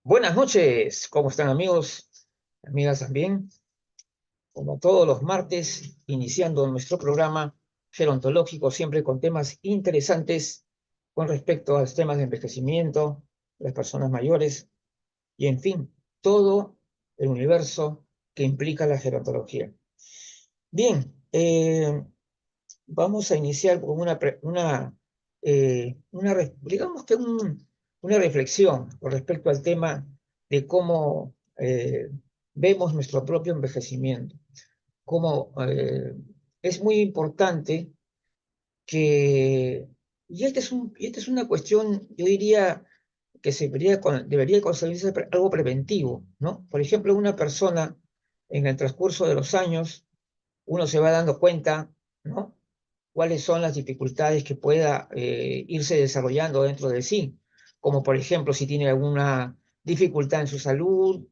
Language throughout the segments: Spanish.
Buenas noches, ¿cómo están amigos? Amigas también, como todos los martes, iniciando nuestro programa gerontológico, siempre con temas interesantes con respecto a los temas de envejecimiento, las personas mayores y, en fin, todo el universo que implica la gerontología. Bien, vamos a iniciar con digamos que una reflexión con respecto al tema de cómo vemos nuestro propio envejecimiento. Cómo es muy importante que, y esta es una cuestión, yo diría, que debería considerarse algo preventivo, ¿no? Por ejemplo, una persona en el transcurso de los años, uno se va dando cuenta, ¿no? Cuáles son las dificultades que pueda irse desarrollando dentro de sí, como por ejemplo si tiene alguna dificultad en su salud,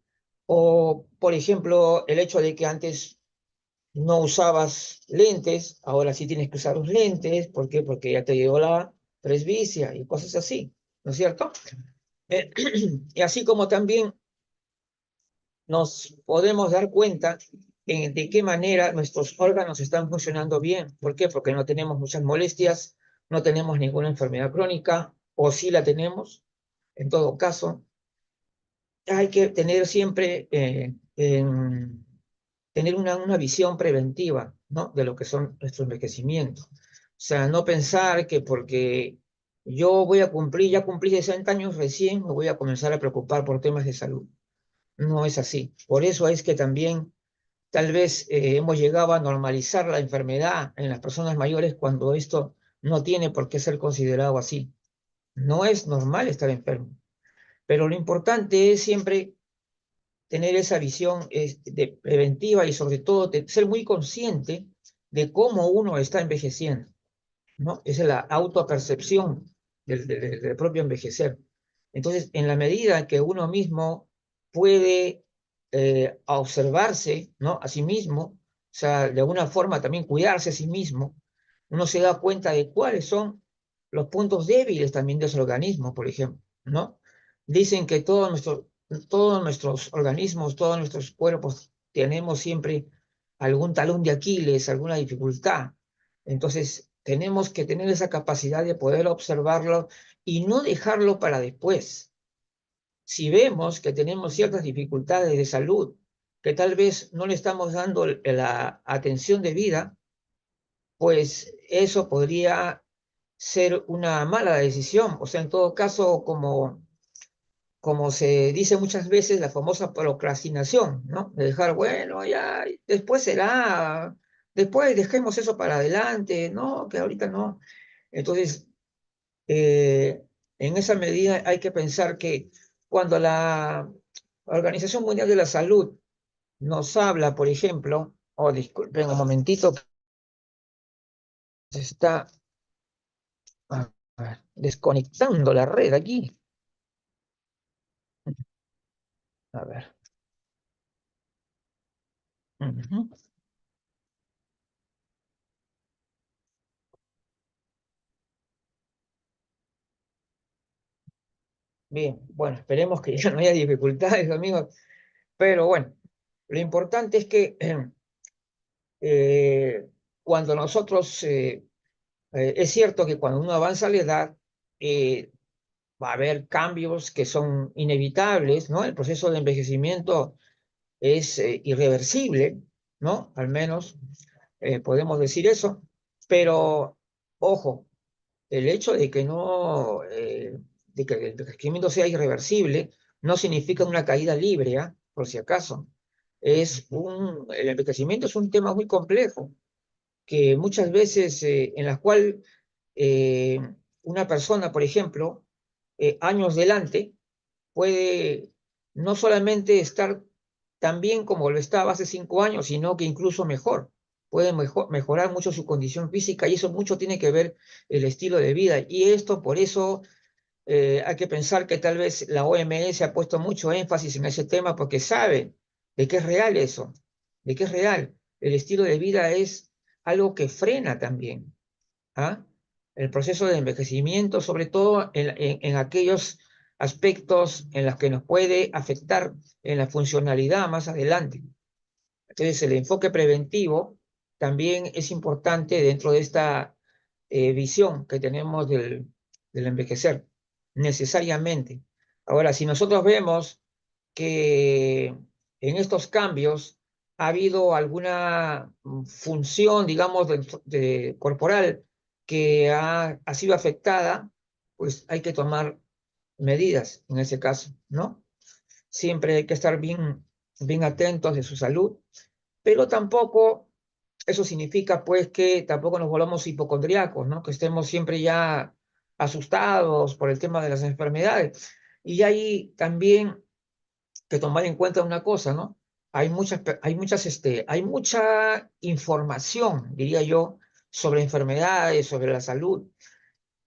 o por ejemplo el hecho de que antes no usabas lentes, ahora sí tienes que usar los lentes. ¿Por qué? Porque ya te llegó la presbicia y cosas así, ¿no es cierto? Eh, y así como también nos podemos dar cuenta de qué manera nuestros órganos están funcionando bien. ¿Por qué? Porque no tenemos muchas molestias, no tenemos ninguna enfermedad crónica, o si la tenemos. En todo caso, hay que tener siempre tener una visión preventiva, ¿no? De lo que son nuestros envejecimientos. O sea, no pensar que porque yo ya cumplí 60 años recién, me voy a comenzar a preocupar por temas de salud. No es así. Por eso es que también tal vez hemos llegado a normalizar la enfermedad en las personas mayores cuando esto no tiene por qué ser considerado así. No es normal estar enfermo, pero lo importante es siempre tener esa visión preventiva y sobre todo ser muy consciente de cómo uno está envejeciendo, ¿no? Esa es la autopercepción del propio envejecer. Entonces, en la medida que uno mismo puede observarse, ¿no? A sí mismo, o sea, de alguna forma también cuidarse a sí mismo, uno se da cuenta de cuáles son los puntos débiles también de su organismo, por ejemplo, ¿no? Dicen que todos nuestros organismos, todos nuestros cuerpos, tenemos siempre algún talón de Aquiles, alguna dificultad. Entonces, tenemos que tener esa capacidad de poder observarlo y no dejarlo para después. Si vemos que tenemos ciertas dificultades de salud, que tal vez no le estamos dando la atención debida, pues eso podría ser una mala decisión. O sea, en todo caso, como se dice muchas veces, la famosa procrastinación, ¿no? De dejar, bueno, ya, después será, después dejemos eso para adelante, no, que ahorita no. Entonces, eh, en esa medida hay que pensar que cuando la Organización Mundial de la Salud nos habla, por ejemplo, disculpen un momentito, se está desconectando la red aquí. A ver. Ujú. Bien, bueno, esperemos que ya no haya dificultades, amigos, pero bueno, lo importante es que eh, cuando nosotros, es cierto que cuando uno avanza la edad, eh, va a haber cambios que son inevitables, ¿no? El proceso de envejecimiento es irreversible, ¿no? Al menos podemos decir eso, pero ojo, el hecho de que no, de que el envejecimiento sea irreversible no significa una caída libre, ¿ah? Por si acaso. El envejecimiento es un tema muy complejo, que muchas veces en la cual eh, una persona, por ejemplo, años delante, puede no solamente estar tan bien como lo estaba hace 5 años, sino que incluso mejor. Puede mejorar mucho su condición física y eso mucho tiene que ver el estilo de vida. Y esto, por eso, hay que pensar que tal vez la OMS ha puesto mucho énfasis en ese tema porque sabe de que es real eso, de que es real. El estilo de vida es algo que frena también, ¿ah? El proceso de envejecimiento, sobre todo en aquellos aspectos en los que nos puede afectar en la funcionalidad más adelante. Entonces, el enfoque preventivo también es importante dentro de esta visión que tenemos del envejecer, necesariamente. Ahora, si nosotros vemos que en estos cambios ha habido alguna función, digamos, corporal que ha sido afectada, pues hay que tomar medidas en ese caso, ¿no? Siempre hay que estar bien atentos de su salud, pero tampoco eso significa pues que tampoco nos volvamos hipocondriacos, ¿no? Que estemos siempre ya asustados por el tema de las enfermedades. Y hay también que tomar en cuenta una cosa, ¿no? Hay mucha información, diría yo, sobre enfermedades, sobre la salud.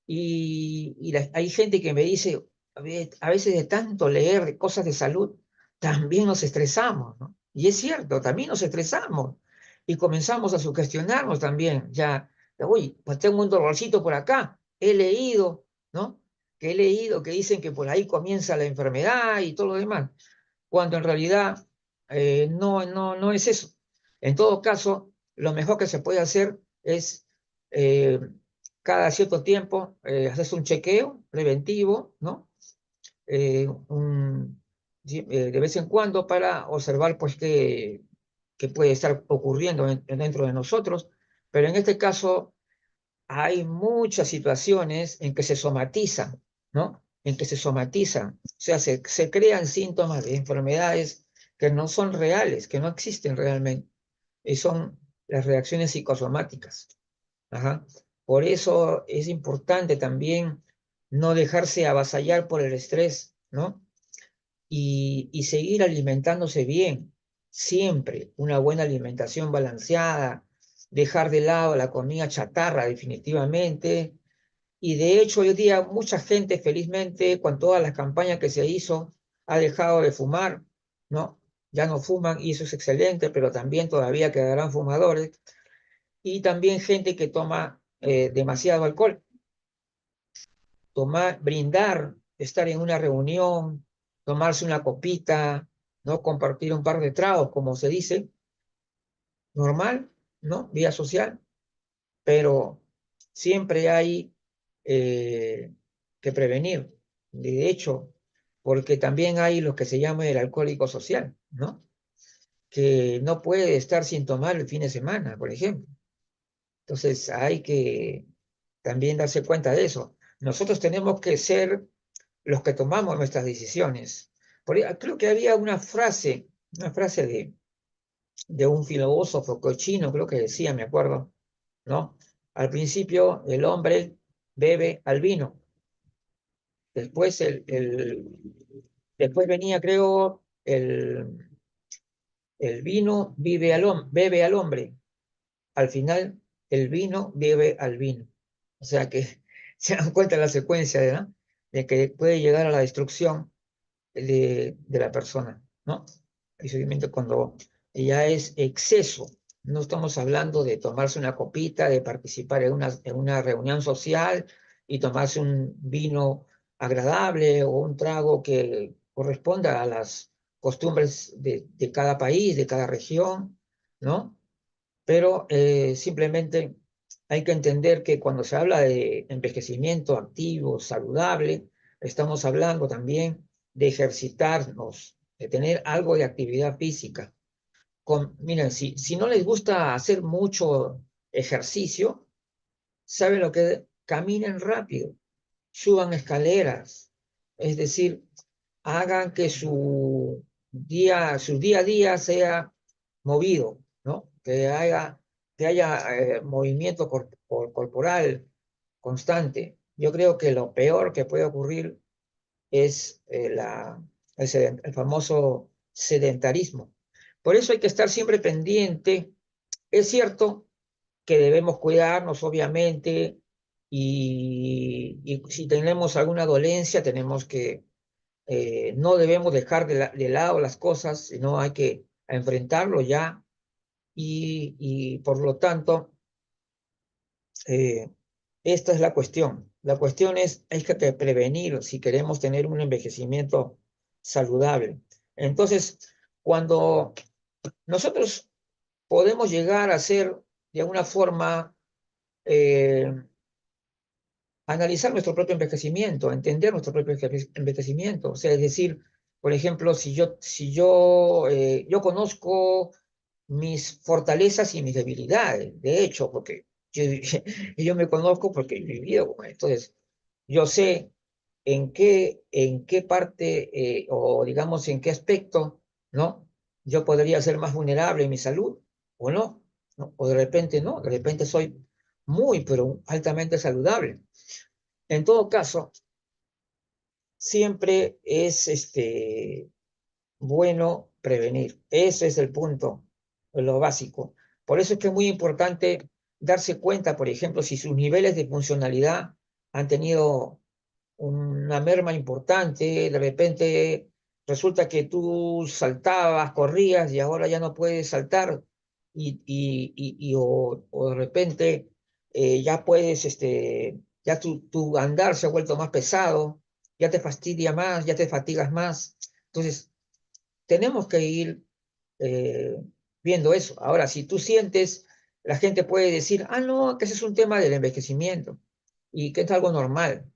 Hay gente que me dice, a veces de tanto leer de cosas de salud, también nos estresamos, ¿no? Y es cierto, también nos estresamos. Y comenzamos a sugestionarnos también. Ya, uy, pues tengo un dolorcito por acá, he leído, ¿no? Que he leído que dicen que por ahí comienza la enfermedad y todo lo demás, cuando en realidad no es eso. En todo caso, lo mejor que se puede hacer es eh, cada cierto tiempo hacerse un chequeo preventivo, ¿no? Sí, de vez en cuando para observar pues qué puede estar ocurriendo dentro de nosotros, pero en este caso hay muchas situaciones en que se somatizan, ¿no? En que se somatizan, o sea, se crean síntomas de enfermedades que no son reales, que no existen realmente, y son las reacciones psicosomáticas. Ajá. Por eso es importante también no dejarse avasallar por el estrés, ¿no? Y seguir alimentándose bien, siempre una buena alimentación balanceada, dejar de lado la comida chatarra definitivamente. Y de hecho hoy día mucha gente felizmente con todas las campañas que se hizo ha dejado de fumar, ¿no? Ya no fuman y eso es excelente, pero también todavía quedarán fumadores. Y también gente que toma demasiado alcohol. Tomar, brindar, estar en una reunión, tomarse una copita, ¿no? Compartir un par de tragos, como se dice, normal, ¿no? Vía social, pero siempre hay que prevenir. De hecho, porque también hay lo que se llama el alcohólico social, ¿no? Que no puede estar sin tomar el fin de semana, por ejemplo. Entonces hay que también darse cuenta de eso. Nosotros tenemos que ser los que tomamos nuestras decisiones. Creo que había una frase de un filósofo cochino, creo que decía, me acuerdo, ¿no? Al principio el hombre bebe al vino, después, después venía, creo, el vino bebe al hombre, al final el vino bebe al vino. O sea que se dan cuenta de la secuencia, ¿no? De que puede llegar a la destrucción de la persona, ¿no? Especialmente cuando ya es exceso. No estamos hablando de tomarse una copita, de participar en una reunión social y tomarse un vino agradable o un trago que corresponda a las costumbres de cada país, de cada región, ¿no? Pero simplemente hay que entender que cuando se habla de envejecimiento activo, saludable, estamos hablando también de ejercitarnos, de tener algo de actividad física. Miren, si no les gusta hacer mucho ejercicio, ¿saben lo que? Caminen rápido, suban escaleras, es decir, hagan que su día a día sea movido, ¿no? Que haya movimiento corporal constante. Yo creo que lo peor que puede ocurrir es el famoso sedentarismo. Por eso hay que estar siempre pendiente. Es cierto que debemos cuidarnos, obviamente, y si tenemos alguna dolencia, tenemos que no debemos dejar de lado las cosas, sino hay que enfrentarlo ya y por lo tanto, esta es la cuestión. La cuestión es, hay que prevenir si queremos tener un envejecimiento saludable. Entonces, cuando nosotros podemos llegar a ser, de alguna forma, eh, analizar nuestro propio envejecimiento, entender nuestro propio envejecimiento. O sea, es decir, por ejemplo, yo conozco mis fortalezas y mis debilidades, de hecho, porque yo, yo me conozco porque he vivido con esto. Entonces, yo sé en qué parte, o digamos, en qué aspecto, ¿no? Yo podría ser más vulnerable en mi salud, o no, ¿no? O de repente no, de repente soy muy, pero altamente saludable. En todo caso, siempre es bueno prevenir. Ese es el punto, lo básico. Por eso es que es muy importante darse cuenta, por ejemplo, si sus niveles de funcionalidad han tenido una merma importante, de repente resulta que tú saltabas, corrías y ahora ya no puedes saltar o de repente ya puedes, ya tu andar se ha vuelto más pesado, ya te fastidia más, ya te fatigas más. Entonces, tenemos que ir eh, viendo eso. Ahora, si tú sientes, la gente puede decir, ah, no, que ese es un tema del envejecimiento y que es algo normal.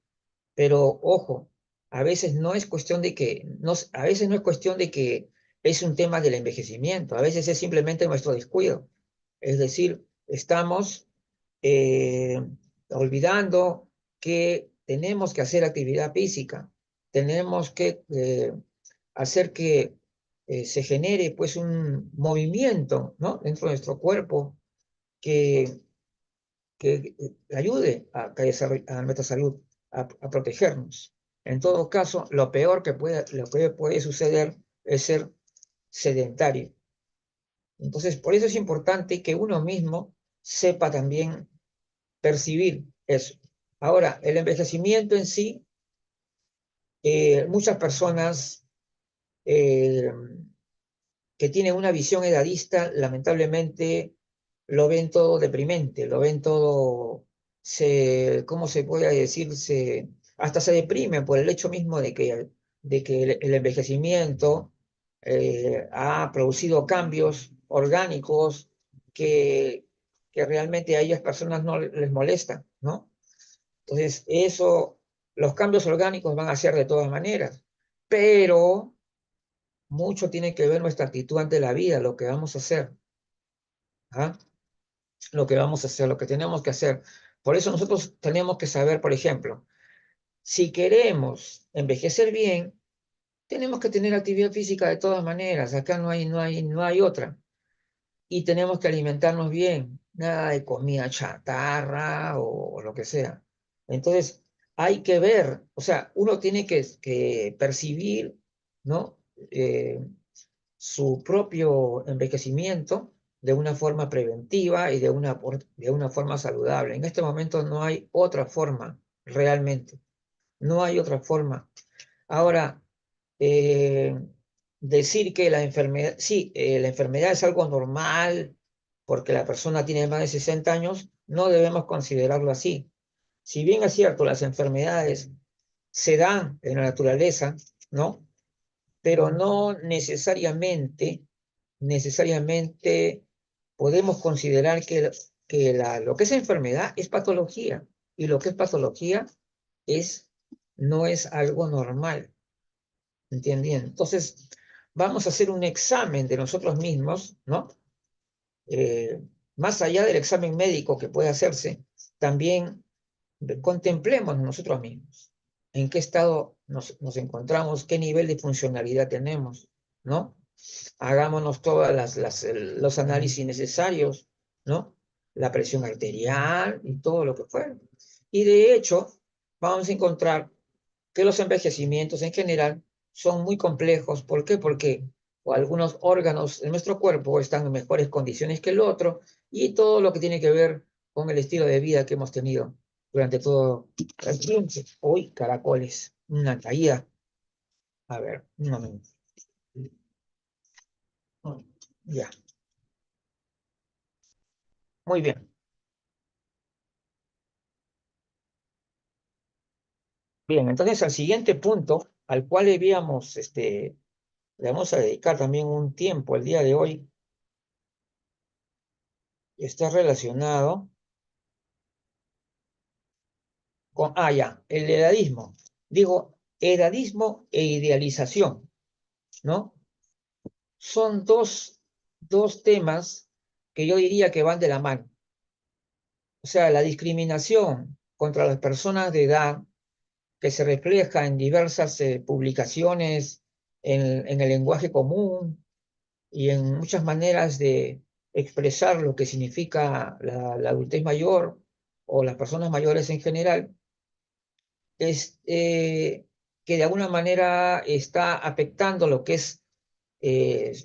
Pero ojo, a veces no es cuestión de que, no, a veces no es cuestión de que es un tema del envejecimiento, a veces es simplemente nuestro descuido. Es decir, estamos eh, olvidando que tenemos que hacer actividad física, tenemos que hacer que se genere pues un movimiento, ¿no? Dentro de nuestro cuerpo que, que ayude a nuestra salud, a protegernos. En todo caso, lo que puede suceder es ser sedentario. Entonces, por eso es importante que uno mismo sepa también percibir eso. Ahora, el envejecimiento en sí, muchas personas eh, que tienen una visión edadista, lamentablemente lo ven todo deprimente, lo ven todo, ¿cómo se puede decir? Hasta se deprimen por el hecho mismo de que el envejecimiento ha producido cambios orgánicos que, que realmente a ellas personas no les molestan, ¿no? Entonces, los cambios orgánicos van a ser de todas maneras, pero mucho tiene que ver nuestra actitud ante la vida, lo que vamos a hacer, ¿ah? Lo que vamos a hacer, lo que tenemos que hacer. Por eso nosotros tenemos que saber, por ejemplo, si queremos envejecer bien, tenemos que tener actividad física de todas maneras. Acá no hay otra. Y tenemos que alimentarnos bien, nada de comida chatarra o lo que sea. Entonces, hay que ver, o sea, uno tiene que percibir, ¿no? Su propio envejecimiento de una forma preventiva y de una forma saludable. En este momento no hay otra forma, realmente. No hay otra forma. Ahora, eh, decir que la enfermedad, sí, la enfermedad es algo normal porque la persona tiene más de 60 años, no debemos considerarlo así. Si bien es cierto, las enfermedades se dan en la naturaleza, ¿no? Pero no necesariamente podemos considerar lo que es enfermedad es patología y lo que es patología es, no es algo normal, ¿entienden? Entonces, vamos a hacer un examen de nosotros mismos, ¿no? Eh, Más allá del examen médico que puede hacerse, también contemplemos nosotros mismos en qué estado nos encontramos, qué nivel de funcionalidad tenemos, ¿no? Hagámonos todos los análisis necesarios, ¿no? La presión arterial y todo lo que fuera. Y de hecho, vamos a encontrar que los envejecimientos en general son muy complejos. ¿Por qué? Porque algunos órganos de nuestro cuerpo están en mejores condiciones que el otro y todo lo que tiene que ver con el estilo de vida que hemos tenido durante todo el tiempo. Uy, caracoles, una caída. A ver, un momento. Ya, muy bien. Bien, entonces al siguiente punto, al cual le vamos a dedicar también un tiempo el día de hoy, está relacionado con, ya, el edadismo. Digo, edadismo e idealización, ¿no? Son dos temas que yo diría que van de la mano. O sea, la discriminación contra las personas de edad que se refleja en diversas publicaciones en el lenguaje común y en muchas maneras de expresar lo que significa la adultez mayor o las personas mayores en general, es que de alguna manera está afectando lo que es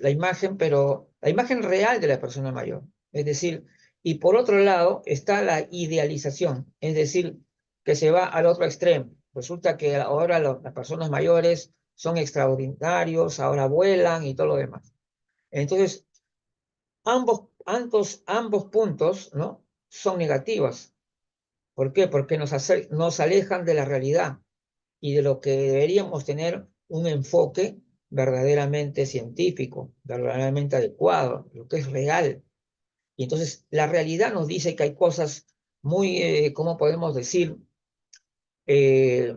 la imagen, pero la imagen real de la persona mayor. Es decir, y por otro lado está la idealización, es decir, que se va al otro extremo. Resulta que ahora las personas mayores son extraordinarios, ahora vuelan y todo lo demás. Entonces, ambos puntos, ¿no? Son negativos. ¿Por qué? Porque nos alejan de la realidad y de lo que deberíamos tener un enfoque verdaderamente científico, verdaderamente adecuado, lo que es real. Y entonces la realidad nos dice que hay cosas muy, ¿cómo podemos decir? Eh,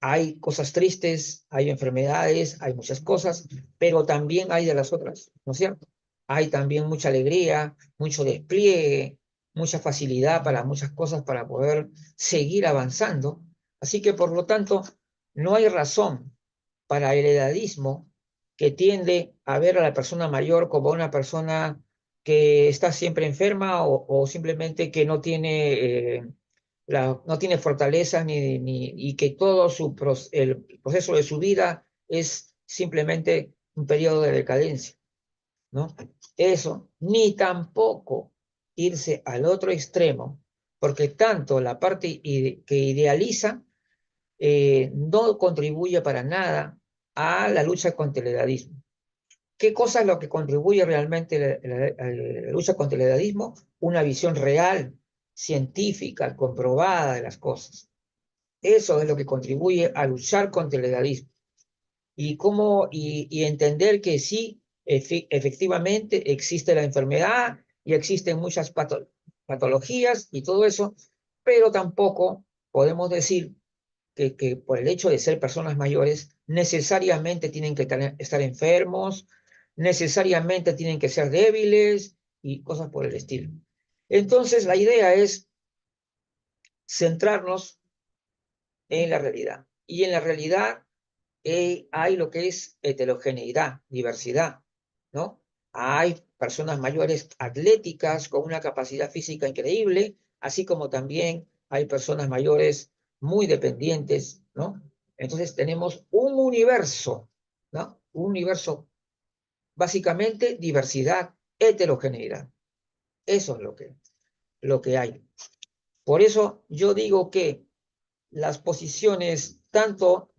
Hay cosas tristes, hay enfermedades, hay muchas cosas, pero también hay de las otras, ¿no es cierto? Hay también mucha alegría, mucho despliegue, mucha facilidad para muchas cosas para poder seguir avanzando. Así que, por lo tanto, no hay razón para el edadismo que tiende a ver a la persona mayor como una persona que está siempre enferma o simplemente que no tiene no tiene fortaleza y que todo el proceso de su vida es simplemente un periodo de decadencia, ¿no? Eso, ni tampoco irse al otro extremo, porque tanto la parte que idealiza no contribuye para nada a la lucha contra el edadismo. ¿Qué cosa es lo que contribuye realmente a la lucha contra el edadismo? Una visión real, científica, comprobada de las cosas. Eso es lo que contribuye a luchar contra el edadismo. Y entender que sí, efectivamente existe la enfermedad y existen muchas patologías y todo eso, pero tampoco podemos decir que por el hecho de ser personas mayores necesariamente tienen que estar enfermos, necesariamente tienen que ser débiles y cosas por el estilo. Entonces, la idea es centrarnos en la realidad. Y en la realidad hay lo que es heterogeneidad, diversidad, ¿no? Hay personas mayores atléticas con una capacidad física increíble, así como también hay personas mayores muy dependientes, ¿no? Entonces tenemos un universo, ¿no? Un universo, básicamente diversidad, heterogeneidad. Eso es lo que hay. Por eso yo digo que las posiciones tanto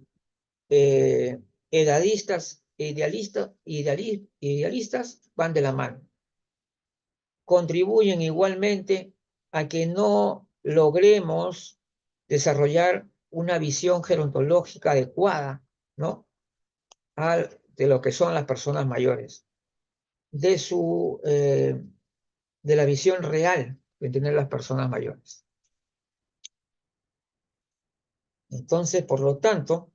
eh, edadistas e idealistas van de la mano. Contribuyen igualmente a que no logremos desarrollar una visión gerontológica adecuada, ¿no? De lo que son las personas mayores, de de la visión real de tener las personas mayores. Entonces, por lo tanto,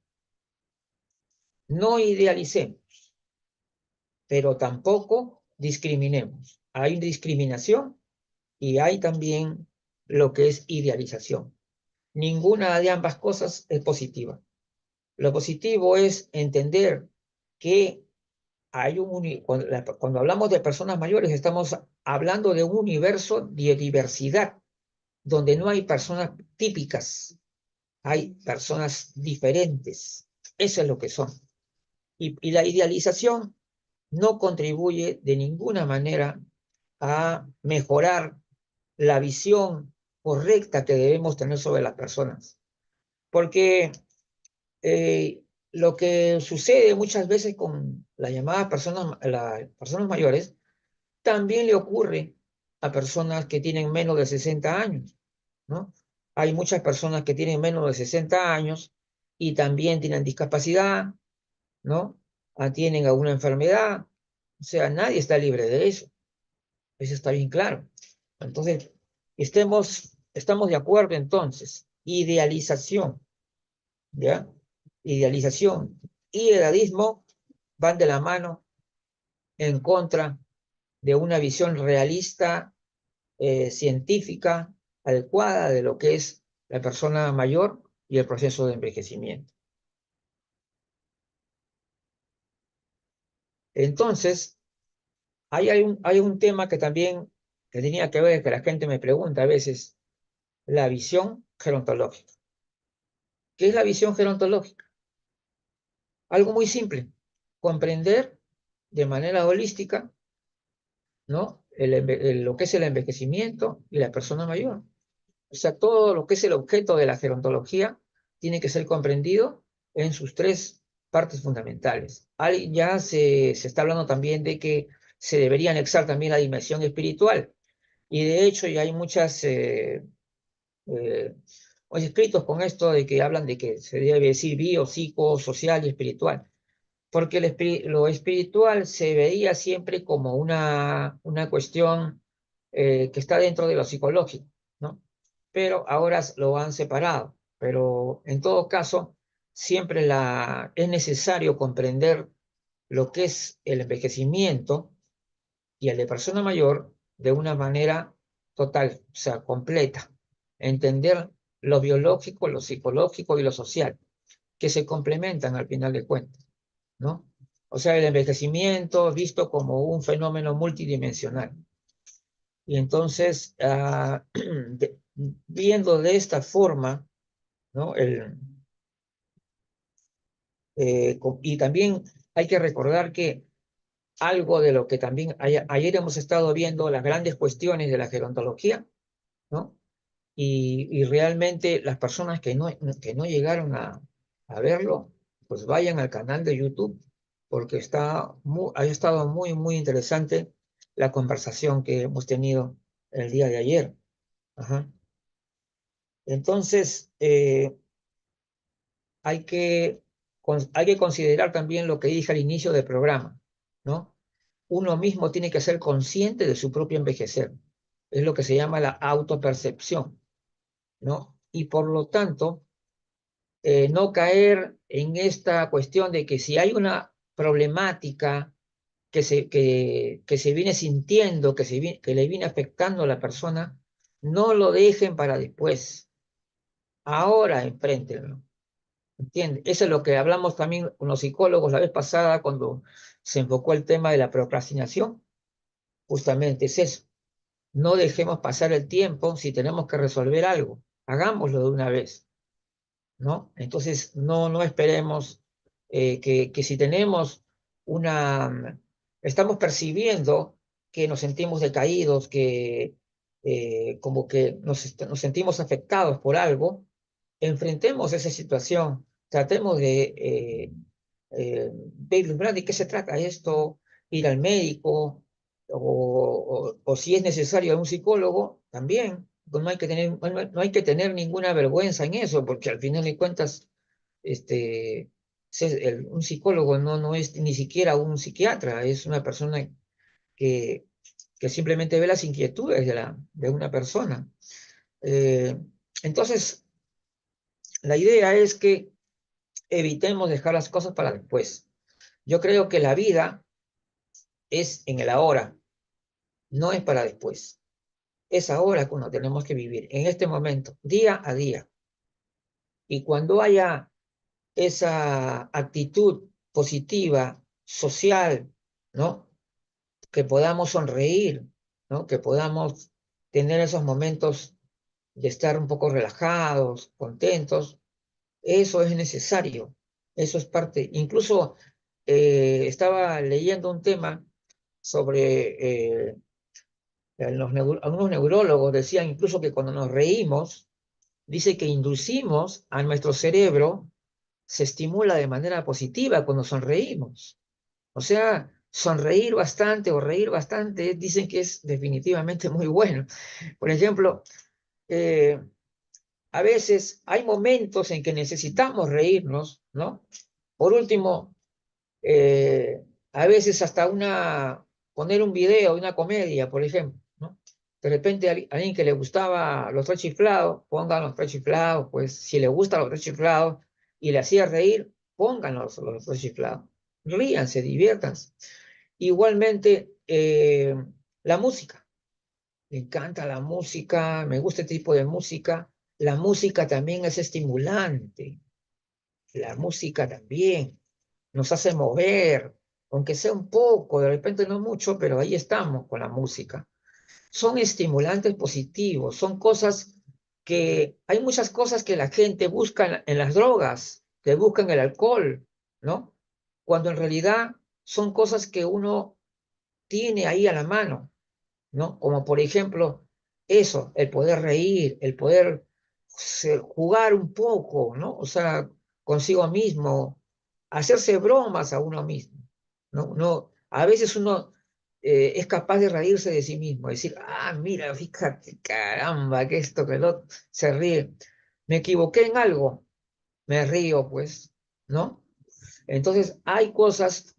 no idealicemos, pero tampoco discriminemos. Hay discriminación y hay también lo que es idealización. Ninguna de ambas cosas es positiva. Lo positivo es entender que cuando hablamos de personas mayores estamos hablando de un universo de diversidad, donde no hay personas típicas, hay personas diferentes. Eso es lo que son. Y la idealización no contribuye de ninguna manera a mejorar la visión correcta que debemos tener sobre las personas. Porque lo que sucede muchas veces con las personas mayores también le ocurre a personas que tienen menos de 60 años, ¿no? Hay muchas personas que tienen menos de 60 años y también tienen discapacidad, ¿no? Tienen alguna enfermedad. O sea, nadie está libre de eso. Eso está bien claro. Entonces, estamos de acuerdo entonces. Idealización, ¿ya? Idealización y edadismo van de la mano en contra de una visión realista, científica, adecuada de lo que es la persona mayor y el proceso de envejecimiento. Entonces, hay un tema que también que tenía que ver, que la gente me pregunta a veces, la visión gerontológica. ¿Qué es la visión gerontológica? Algo muy simple, comprender de manera holística, ¿no? Lo que es el envejecimiento y la persona mayor. O sea, todo lo que es el objeto de la gerontología tiene que ser comprendido en sus tres partes fundamentales. Ya se está hablando también de que se debería anexar también la dimensión espiritual. Y de hecho ya hay muchas eh, escritos con esto de que hablan de que se debe decir bio, psico, social y espiritual. Porque lo espiritual se veía siempre como una cuestión que está dentro de lo psicológico, ¿no? Pero ahora lo han separado. Pero en todo caso, siempre es necesario comprender lo que es el envejecimiento y el de persona mayor de una manera total, o sea, completa. Entender lo biológico, lo psicológico y lo social, que se complementan al final de cuentas, ¿no? O sea, el envejecimiento visto como un fenómeno multidimensional. Y entonces, viendo de esta forma, ¿no? Y también hay que recordar que algo de lo que también ayer hemos estado viendo las grandes cuestiones de la gerontología, ¿no? Y realmente las personas que no llegaron a verlo, pues vayan al canal de YouTube, porque ha estado muy, muy interesante la conversación que hemos tenido el día de ayer. Ajá. Entonces, hay que considerar también lo que dije al inicio del programa, ¿no? Uno mismo tiene que ser consciente de su propio envejecer. Es lo que se llama la autopercepción, ¿no? Y por lo tanto, no caer en esta cuestión de que si hay una problemática que se viene sintiendo, que le viene afectando a la persona, no lo dejen para después. Ahora enfréntenlo. ¿Entiendes? Eso es lo que hablamos también con los psicólogos la vez pasada cuando se enfocó el tema de la procrastinación. Justamente es eso. No dejemos pasar el tiempo si tenemos que resolver algo. Hagámoslo de una vez, ¿no? Entonces, no esperemos que si tenemos una... Estamos percibiendo que nos sentimos decaídos, que como que nos sentimos afectados por algo, enfrentemos esa situación, tratemos ver de qué se trata esto, ir al médico, o si es necesario a un psicólogo, también. Pues no hay que tener ninguna vergüenza en eso, porque al final de cuentas, este, un psicólogo no es ni siquiera un psiquiatra, es una persona que, que simplemente ve las inquietudes de una persona. Eh, entonces, la idea es que evitemos dejar las cosas para después. Yo creo que la vida es en el ahora, no es para después. Es ahora cuando tenemos que vivir, en este momento, día a día. Y cuando haya esa actitud positiva, social, ¿no? Que podamos sonreír, ¿no? Que podamos tener esos momentos de estar un poco relajados, contentos, eso es necesario, eso es parte. Incluso estaba leyendo un tema sobre algunos neurólogos decían incluso que cuando nos reímos, dice que inducimos a nuestro cerebro, se estimula de manera positiva cuando sonreímos. O sea, sonreír bastante o reír bastante, dicen que es definitivamente muy bueno. Por ejemplo, eh, a veces hay momentos en que necesitamos reírnos, ¿no? Por último, a veces hasta poner un video, una comedia, por ejemplo, ¿no? De repente a alguien que le gustaba los tres chiflados, pongan los tres chiflados, pues si le gustan los tres chiflados y le hacía reír, pongan los tres chiflados. Ríanse, diviértanse. Igualmente, la música. Me encanta la música, me gusta este tipo de música. La música también es estimulante. La música también nos hace mover, aunque sea un poco, de repente no mucho, pero ahí estamos con la música. Son estimulantes positivos, son cosas hay muchas cosas que la gente busca en las drogas, que buscan el alcohol, ¿no? Cuando en realidad son cosas que uno tiene ahí a la mano, ¿no? Como por ejemplo eso, el poder reír, el poder jugar un poco, ¿no? O sea, consigo mismo, hacerse bromas a uno mismo, ¿no? A veces uno es capaz de reírse de sí mismo, decir, ah, mira, fíjate, caramba, que esto, que lo otro, se ríe. Me equivoqué en algo, me río, pues, ¿no? Entonces, hay cosas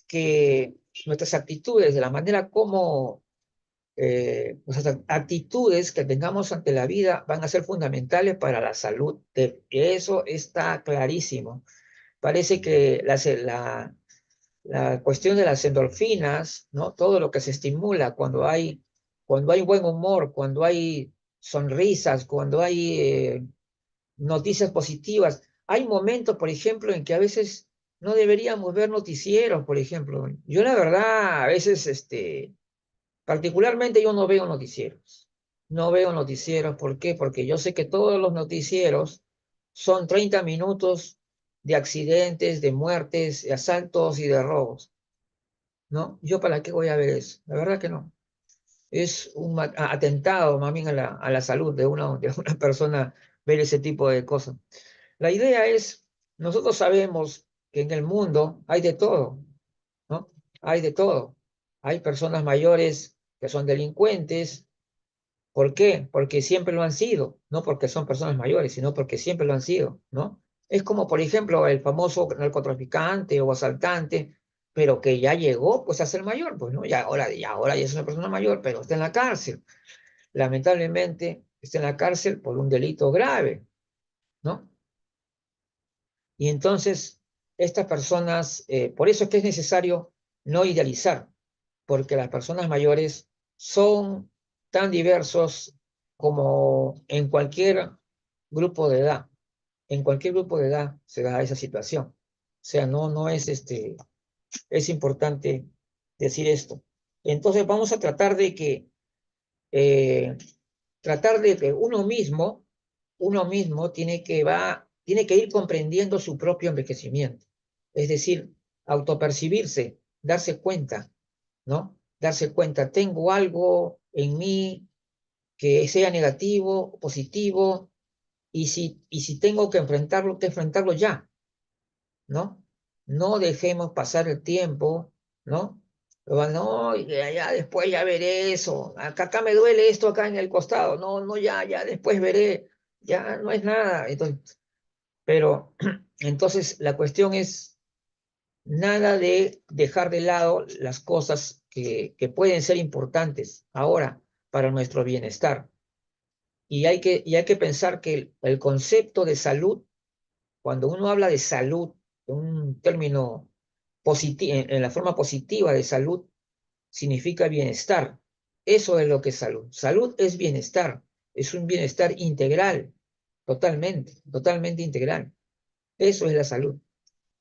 que nuestras actitudes, de la manera como nuestras actitudes que tengamos ante la vida van a ser fundamentales para la salud. Eso está clarísimo. Parece que la cuestión de las endorfinas, ¿no? Todo lo que se estimula cuando hay buen humor, cuando hay sonrisas, cuando hay noticias positivas. Hay momentos, por ejemplo, en que a veces no deberíamos ver noticieros, por ejemplo. Yo la verdad, a veces, particularmente yo no veo noticieros. No veo noticieros, ¿por qué? Porque yo sé que todos los noticieros son 30 minutos de accidentes, de muertes, de asaltos y de robos, ¿no? ¿Yo para qué voy a ver eso? La verdad que no. Es un atentado más bien a la salud de una persona ver ese tipo de cosas. La idea es, nosotros sabemos que en el mundo hay de todo, ¿no? Hay de todo. Hay personas mayores que son delincuentes. ¿Por qué? Porque siempre lo han sido, no porque son personas mayores, sino porque siempre lo han sido, ¿no? Es como, por ejemplo, el famoso narcotraficante o asaltante, pero que ya llegó pues a ser mayor, pues, ¿no? Ahora ya es una persona mayor, pero está en la cárcel. Lamentablemente está en la cárcel por un delito grave, ¿no? Y entonces, estas personas, por eso es que es necesario no idealizar, porque las personas mayores son tan diversos como en cualquier grupo de edad. En cualquier grupo de edad se da esa situación. O sea, no es es importante decir esto. Entonces vamos a eh, tratar de que uno mismo tiene que ir comprendiendo su propio envejecimiento. Es decir, autopercibirse, darse cuenta, ¿no? Darse cuenta, tengo algo en mí que sea negativo, positivo, y si tengo que enfrentarlo ya, ¿no? No dejemos pasar el tiempo, ¿no? No, ya después ya veré eso. Acá me duele esto acá en el costado. No, ya después veré. Ya no es nada. Entonces, pero entonces la cuestión es nada de dejar de lado las cosas que pueden ser importantes ahora para nuestro bienestar. Y hay que pensar que el concepto de salud, cuando uno habla de salud, un término positivo, en la forma positiva de salud, significa bienestar. Eso es lo que es salud. Salud es bienestar, es un bienestar integral, totalmente integral. Eso es la salud.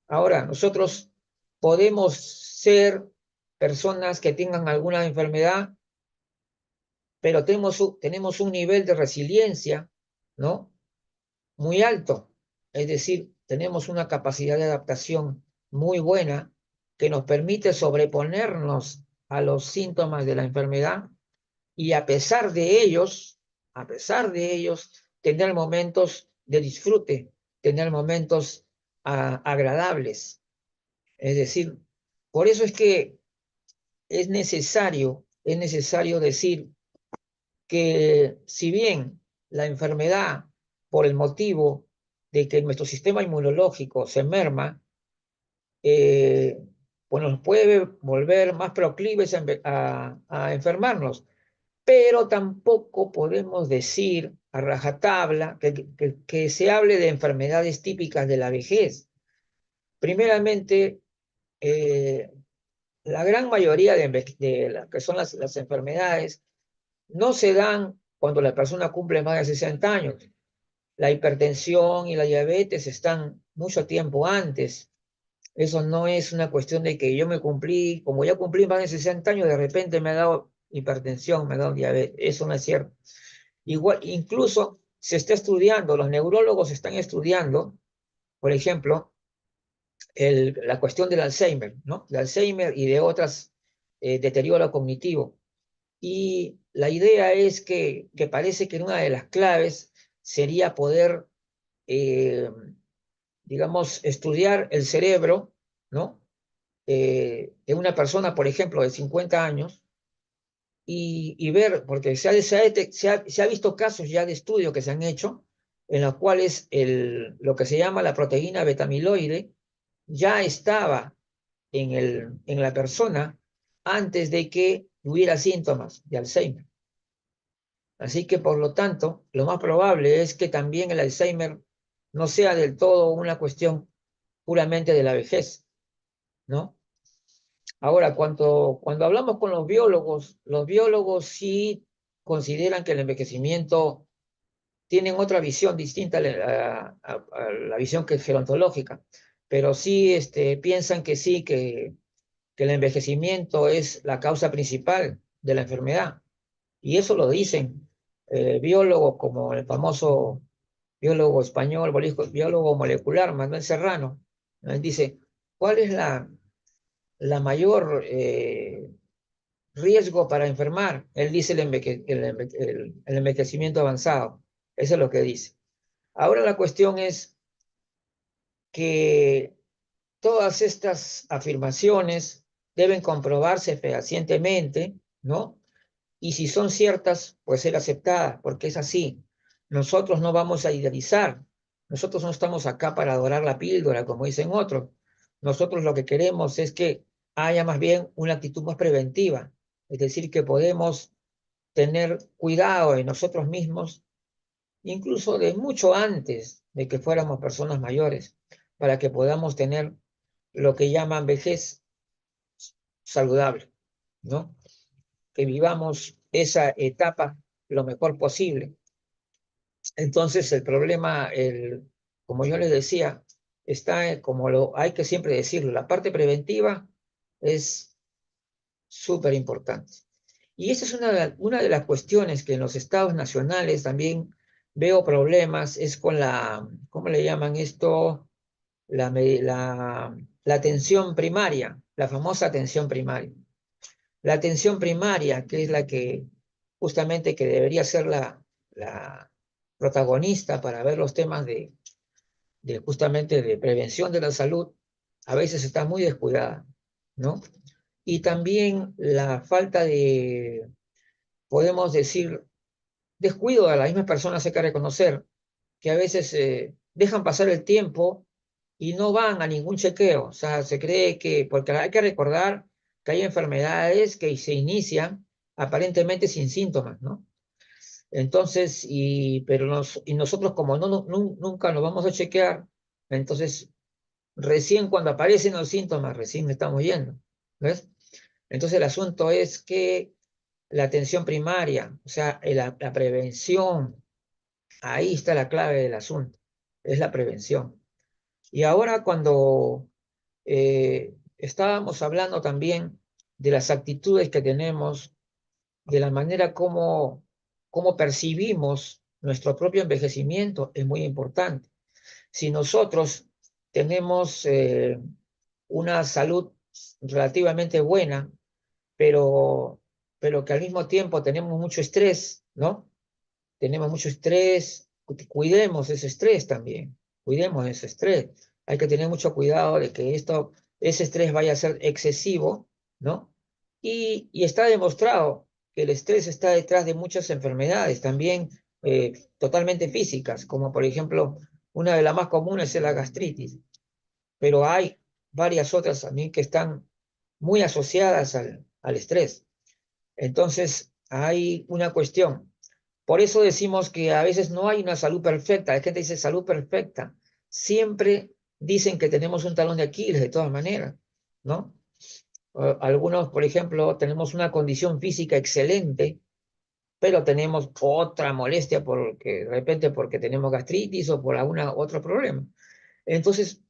Ahora, nosotros podemos ser personas que tengan alguna enfermedad, pero tenemos un nivel de resiliencia, ¿no? Muy alto. Es decir, tenemos una capacidad de adaptación muy buena que nos permite sobreponernos a los síntomas de la enfermedad y a pesar de ellos, tener momentos de disfrute, tener momentos agradables. Es decir, por eso es que es necesario decir que si bien la enfermedad por el motivo de que nuestro sistema inmunológico se merma, pues nos puede volver más proclives a enfermarnos. Pero tampoco podemos decir a rajatabla que se hable de enfermedades típicas de la vejez. Primeramente, la gran mayoría de las que son las enfermedades no se dan cuando la persona cumple más de 60 años. La hipertensión y la diabetes están mucho tiempo antes. Eso no es una cuestión de que yo como ya cumplí más de 60 años, de repente me ha dado hipertensión, me ha dado diabetes. Eso no es cierto. Igual, incluso se está estudiando, los neurólogos están estudiando, por ejemplo, la cuestión del Alzheimer, ¿no? De Alzheimer y de otras deterioro cognitivo. Y la idea es que parece que una de las claves sería poder, eh, digamos, estudiar el cerebro, ¿no? De una persona, por ejemplo, de 50 años y ver, porque se ha visto casos ya de estudio que se han hecho en los cuales lo que se llama la proteína betamiloide ya estaba en la persona antes de que hubiera síntomas de Alzheimer. Así que, por lo tanto, lo más probable es que también el Alzheimer no sea del todo una cuestión puramente de la vejez, ¿no? Ahora, cuando hablamos con los biólogos sí consideran que el envejecimiento tienen otra visión distinta a la visión que es gerontológica, pero sí piensan que sí, que el envejecimiento es la causa principal de la enfermedad. Y eso lo dicen biólogos como el famoso biólogo español, biólogo molecular, Manuel Serrano. ¿No? Él dice, ¿cuál es la mayor riesgo para enfermar? Él dice el envejecimiento avanzado. Eso es lo que dice. Ahora la cuestión es que todas estas afirmaciones deben comprobarse fehacientemente, ¿no? Y si son ciertas, pues ser aceptadas, porque es así. Nosotros no vamos a idealizar. Nosotros no estamos acá para adorar la píldora, como dicen otros. Nosotros lo que queremos es que haya más bien una actitud más preventiva. Es decir, que podemos tener cuidado de nosotros mismos, incluso de mucho antes de que fuéramos personas mayores, para que podamos tener lo que llaman vejez saludable, ¿no? Que vivamos esa etapa lo mejor posible. Entonces el problema, como yo les decía, está como hay que siempre decirlo, la parte preventiva es súper importante. Y esa es una de las cuestiones que en los estados nacionales también veo problemas, es con ¿cómo le llaman esto? La atención primaria, la famosa atención primaria. La atención primaria, que es la que justamente que debería ser la protagonista para ver los temas justamente de prevención de la salud, a veces está muy descuidada, ¿no? Y también la falta de, podemos decir, descuido de las mismas personas, hay que reconocer que a veces dejan pasar el tiempo y no van a ningún chequeo. O sea, se cree porque hay que recordar que hay enfermedades que se inician aparentemente sin síntomas, ¿no? Entonces, y nosotros como nunca nos vamos a chequear, entonces recién cuando aparecen los síntomas, recién estamos yendo, ¿ves? Entonces el asunto es que la atención primaria, o sea, la prevención, ahí está la clave del asunto, es la prevención. Y ahora cuando estábamos hablando también de las actitudes que tenemos, de la manera como percibimos nuestro propio envejecimiento, es muy importante. Si nosotros tenemos una salud relativamente buena, pero, pero que al mismo tiempo tenemos mucho estrés, ¿no? Tenemos mucho estrés, cuidemos ese estrés también, cuidemos ese estrés. Hay que tener mucho cuidado de que ese estrés vaya a ser excesivo, ¿no? Y está demostrado que el estrés está detrás de muchas enfermedades, también totalmente físicas, como por ejemplo, una de las más comunes es la gastritis, pero hay varias otras también que están muy asociadas al estrés. Entonces, hay una cuestión. Por eso decimos que a veces no hay una salud perfecta. Hay gente que dice salud perfecta. Siempre dicen que tenemos un talón de Aquiles de todas maneras, ¿no? Algunos, por ejemplo, tenemos una condición física excelente, pero tenemos otra molestia porque de repente porque tenemos gastritis o por alguna otro problema. Entonces,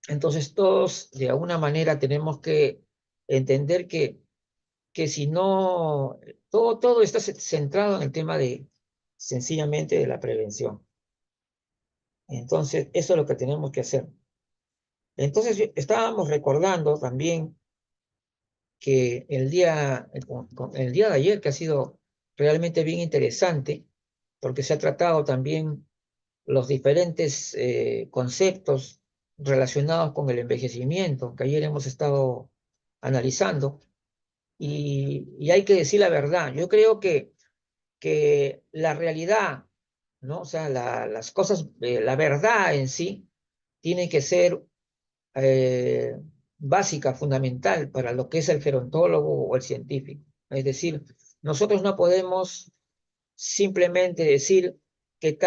entonces todos de alguna manera tenemos que entender que si no, todo está centrado en el tema de sencillamente de la prevención. Entonces, eso es lo que tenemos que hacer. Entonces, estábamos recordando también que el día de ayer, que ha sido realmente bien interesante, porque se ha tratado también los diferentes conceptos relacionados con el envejecimiento, que ayer hemos estado analizando, y hay que decir la verdad. Yo creo que la realidad, ¿no? O sea, las cosas, la verdad en sí, tiene que ser eh, básica, fundamental para lo que es el gerontólogo o el científico. Es decir, nosotros no podemos simplemente decir que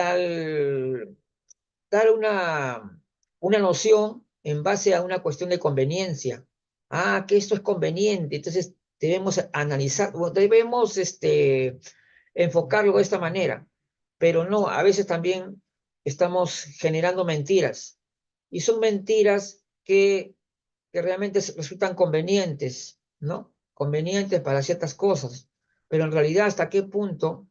dar una noción en base a una cuestión de conveniencia. Ah, que esto es conveniente, entonces debemos analizar, o debemos enfocarlo de esta manera, pero no, a veces también estamos generando mentiras, y son mentiras que realmente resultan convenientes, ¿no? Convenientes para ciertas cosas, pero en realidad hasta qué punto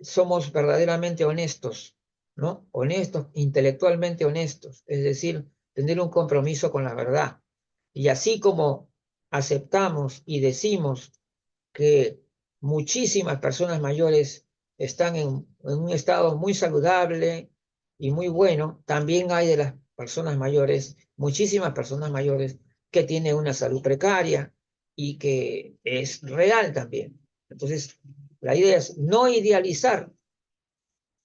somos verdaderamente honestos, ¿no? Honestos, intelectualmente honestos, es decir, tener un compromiso con la verdad. Y así como aceptamos y decimos que muchísimas personas mayores están en un estado muy saludable y muy bueno, también hay de las personas mayores, muchísimas personas mayores que tienen una salud precaria y que es real también. Entonces, la idea es no idealizar,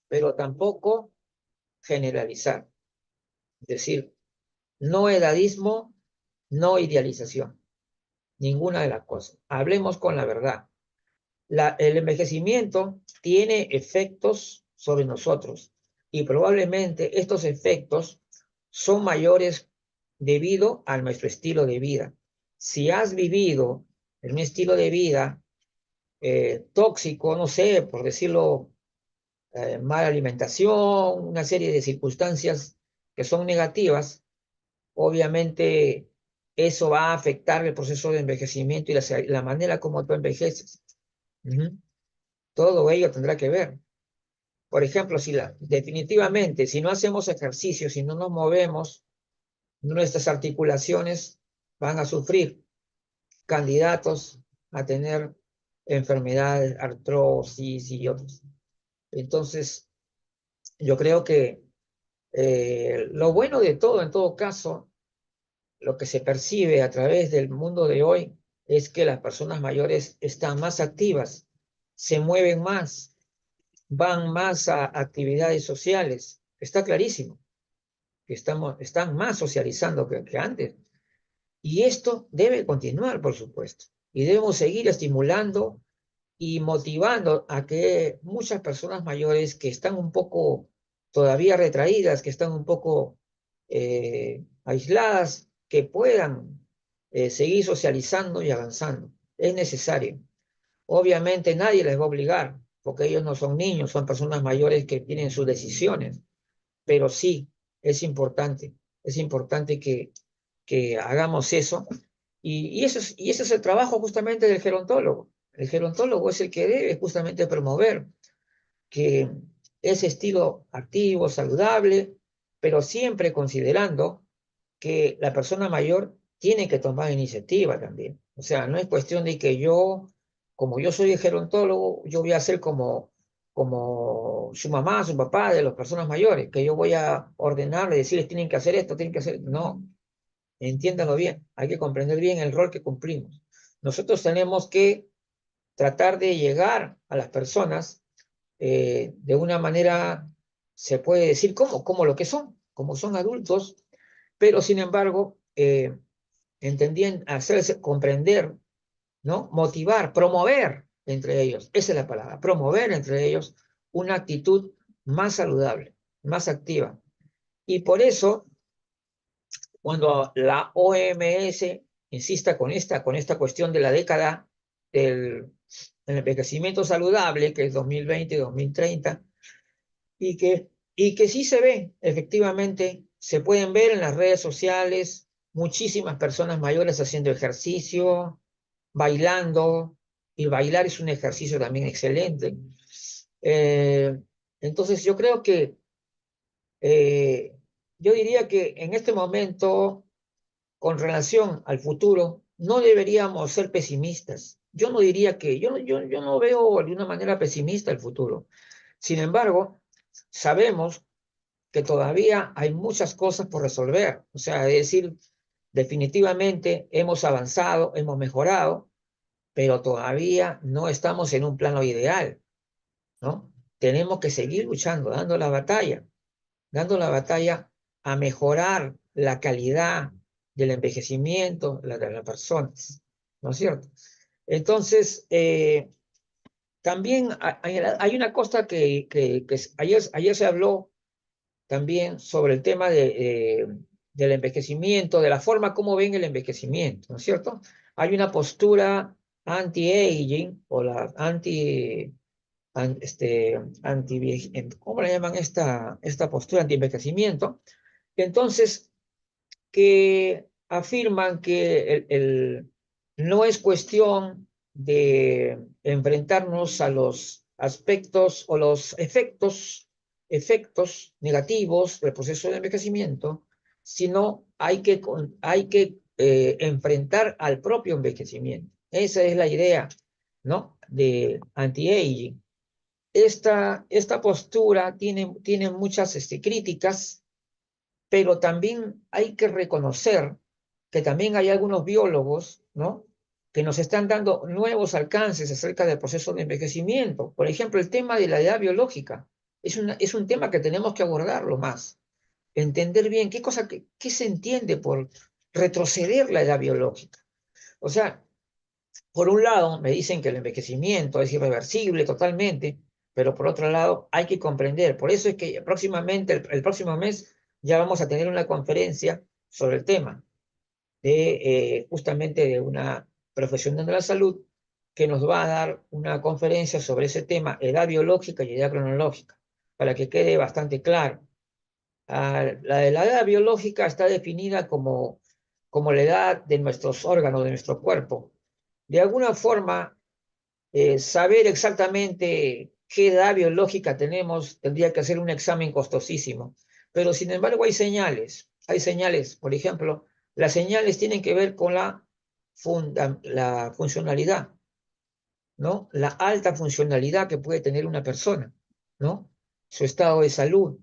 pero tampoco generalizar. Es decir, no edadismo, no idealización, ninguna de las cosas. Hablemos con la verdad. El envejecimiento tiene efectos sobre nosotros y probablemente estos efectos son mayores debido a nuestro estilo de vida. Si has vivido en un estilo de vida tóxico, no sé, por decirlo, mala alimentación, una serie de circunstancias que son negativas, obviamente eso va a afectar el proceso de envejecimiento y la manera como tú envejeces. Ujú. Todo ello tendrá que ver. Por ejemplo, definitivamente, si no hacemos ejercicio, si no nos movemos, nuestras articulaciones van a sufrir, candidatos a tener enfermedades, artrosis y otros. Entonces, yo creo que lo bueno de todo, en todo caso, lo que se percibe a través del mundo de hoy es que las personas mayores están más activas, se mueven más, van más a actividades sociales. Está clarísimo que están más socializando que antes. Y esto debe continuar, por supuesto. Y debemos seguir estimulando y motivando a que muchas personas mayores que están un poco todavía retraídas, que están un poco aisladas, que puedan seguir socializando y avanzando. Es necesario. Obviamente nadie les va a obligar, porque ellos no son niños, son personas mayores que tienen sus decisiones, pero sí es importante que hagamos eso. Y ese es el trabajo justamente del gerontólogo. El gerontólogo es el que debe justamente promover que ese estilo activo, saludable, pero siempre considerando que la persona mayor tiene que tomar iniciativa también. O sea, no es cuestión de que yo, como yo soy el gerontólogo, yo voy a ser como su mamá, su papá de las personas mayores, que yo voy a ordenarle, decirles tienen que hacer esto, tienen que hacer. No, entiéndanlo bien, hay que comprender bien el rol que cumplimos. Nosotros tenemos que tratar de llegar a las personas de una manera, se puede decir como lo que son, como son adultos, pero sin embargo, entendían hacerse comprender, ¿no? Motivar, promover entre ellos, esa es la palabra, promover entre ellos una actitud más saludable, más activa. Y por eso, cuando la OMS insista con esta cuestión de la década del envejecimiento saludable, que es 2020-2030, y que sí se ve, efectivamente, se pueden ver en las redes sociales muchísimas personas mayores haciendo ejercicio, bailando, y bailar es un ejercicio también excelente. Eh, entonces yo creo que, eh, yo diría que en este momento, con relación al futuro, no deberíamos ser pesimistas. Yo no diría que, yo no veo de una manera pesimista el futuro. Sin embargo, sabemos que todavía hay muchas cosas por resolver. O sea, es decir, definitivamente hemos avanzado, hemos mejorado, pero todavía no estamos en un plano ideal, ¿no? Tenemos que seguir luchando, dando la batalla a mejorar la calidad del envejecimiento de las personas, ¿no es cierto? Entonces, también hay una cosa que ayer se habló también sobre el tema del envejecimiento, de la forma como ven el envejecimiento, ¿no es cierto? Hay una postura anti-aging o la ¿cómo le llaman esta postura anti-envejecimiento? Entonces, que afirman que no es cuestión de enfrentarnos a los aspectos o los efectos negativos del proceso de envejecimiento, sino hay que enfrentar al propio envejecimiento. Esa es la idea, ¿no? De anti-aging. Esta postura tiene muchas críticas, pero también hay que reconocer que también hay algunos biólogos, ¿no? Que nos están dando nuevos alcances acerca del proceso de envejecimiento. Por ejemplo, el tema de la edad biológica es un tema que tenemos que abordarlo más, entender bien qué se entiende por retroceder la edad biológica. O sea, por un lado, me dicen que el envejecimiento es irreversible totalmente, pero por otro lado, hay que comprender. Por eso es que próximamente, el próximo mes, ya vamos a tener una conferencia sobre el tema justamente de una profesional de la salud que nos va a dar una conferencia sobre ese tema, edad biológica y edad cronológica, para que quede bastante claro. La de la edad biológica está definida como la edad de nuestros órganos, de nuestro cuerpo. De alguna forma, saber exactamente qué edad biológica tenemos tendría que hacer un examen costosísimo. Pero sin embargo hay señales, por ejemplo, las señales tienen que ver con la funcionalidad, ¿no? La alta funcionalidad que puede tener una persona, ¿no? Su estado de salud.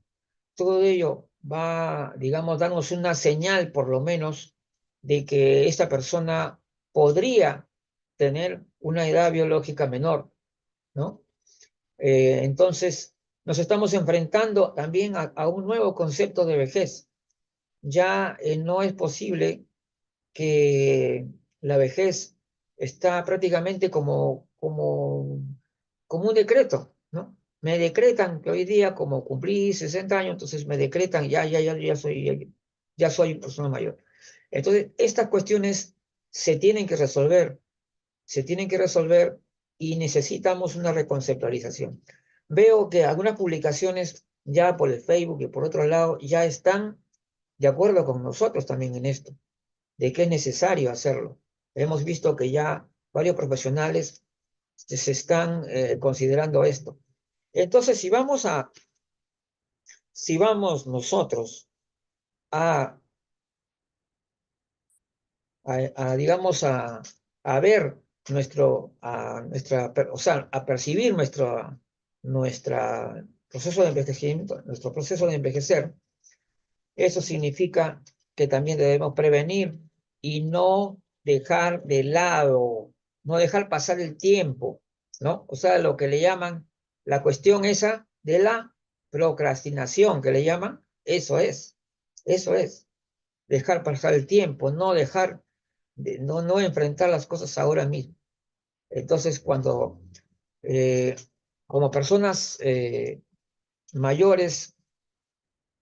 Todo ello va, digamos, darnos una señal, por lo menos, de que esta persona podría tener una edad biológica menor, ¿no? Entonces, nos estamos enfrentando también a un nuevo concepto de vejez. Ya no es posible que la vejez está prácticamente como un decreto, ¿no? Me decretan que hoy día, como cumplí 60 años, entonces me decretan, ya soy persona mayor. Entonces, estas cuestiones se tienen que resolver, se tienen que resolver y necesitamos una reconceptualización. Veo que algunas publicaciones ya por el Facebook y por otro lado ya están de acuerdo con nosotros también en esto de que es necesario hacerlo. Hemos visto que ya varios profesionales se están considerando esto. Entonces, si vamos nosotros a, digamos, a ver o sea, a percibir nuestra proceso de envejecimiento, nuestro proceso de envejecer, eso significa que también debemos prevenir y no dejar de lado, no dejar pasar el tiempo, ¿no? O sea, lo que le llaman La cuestión esa de la procrastinación que le llaman, eso es, dejar pasar el tiempo, no dejar, no enfrentar las cosas ahora mismo. Entonces, cuando eh, como personas mayores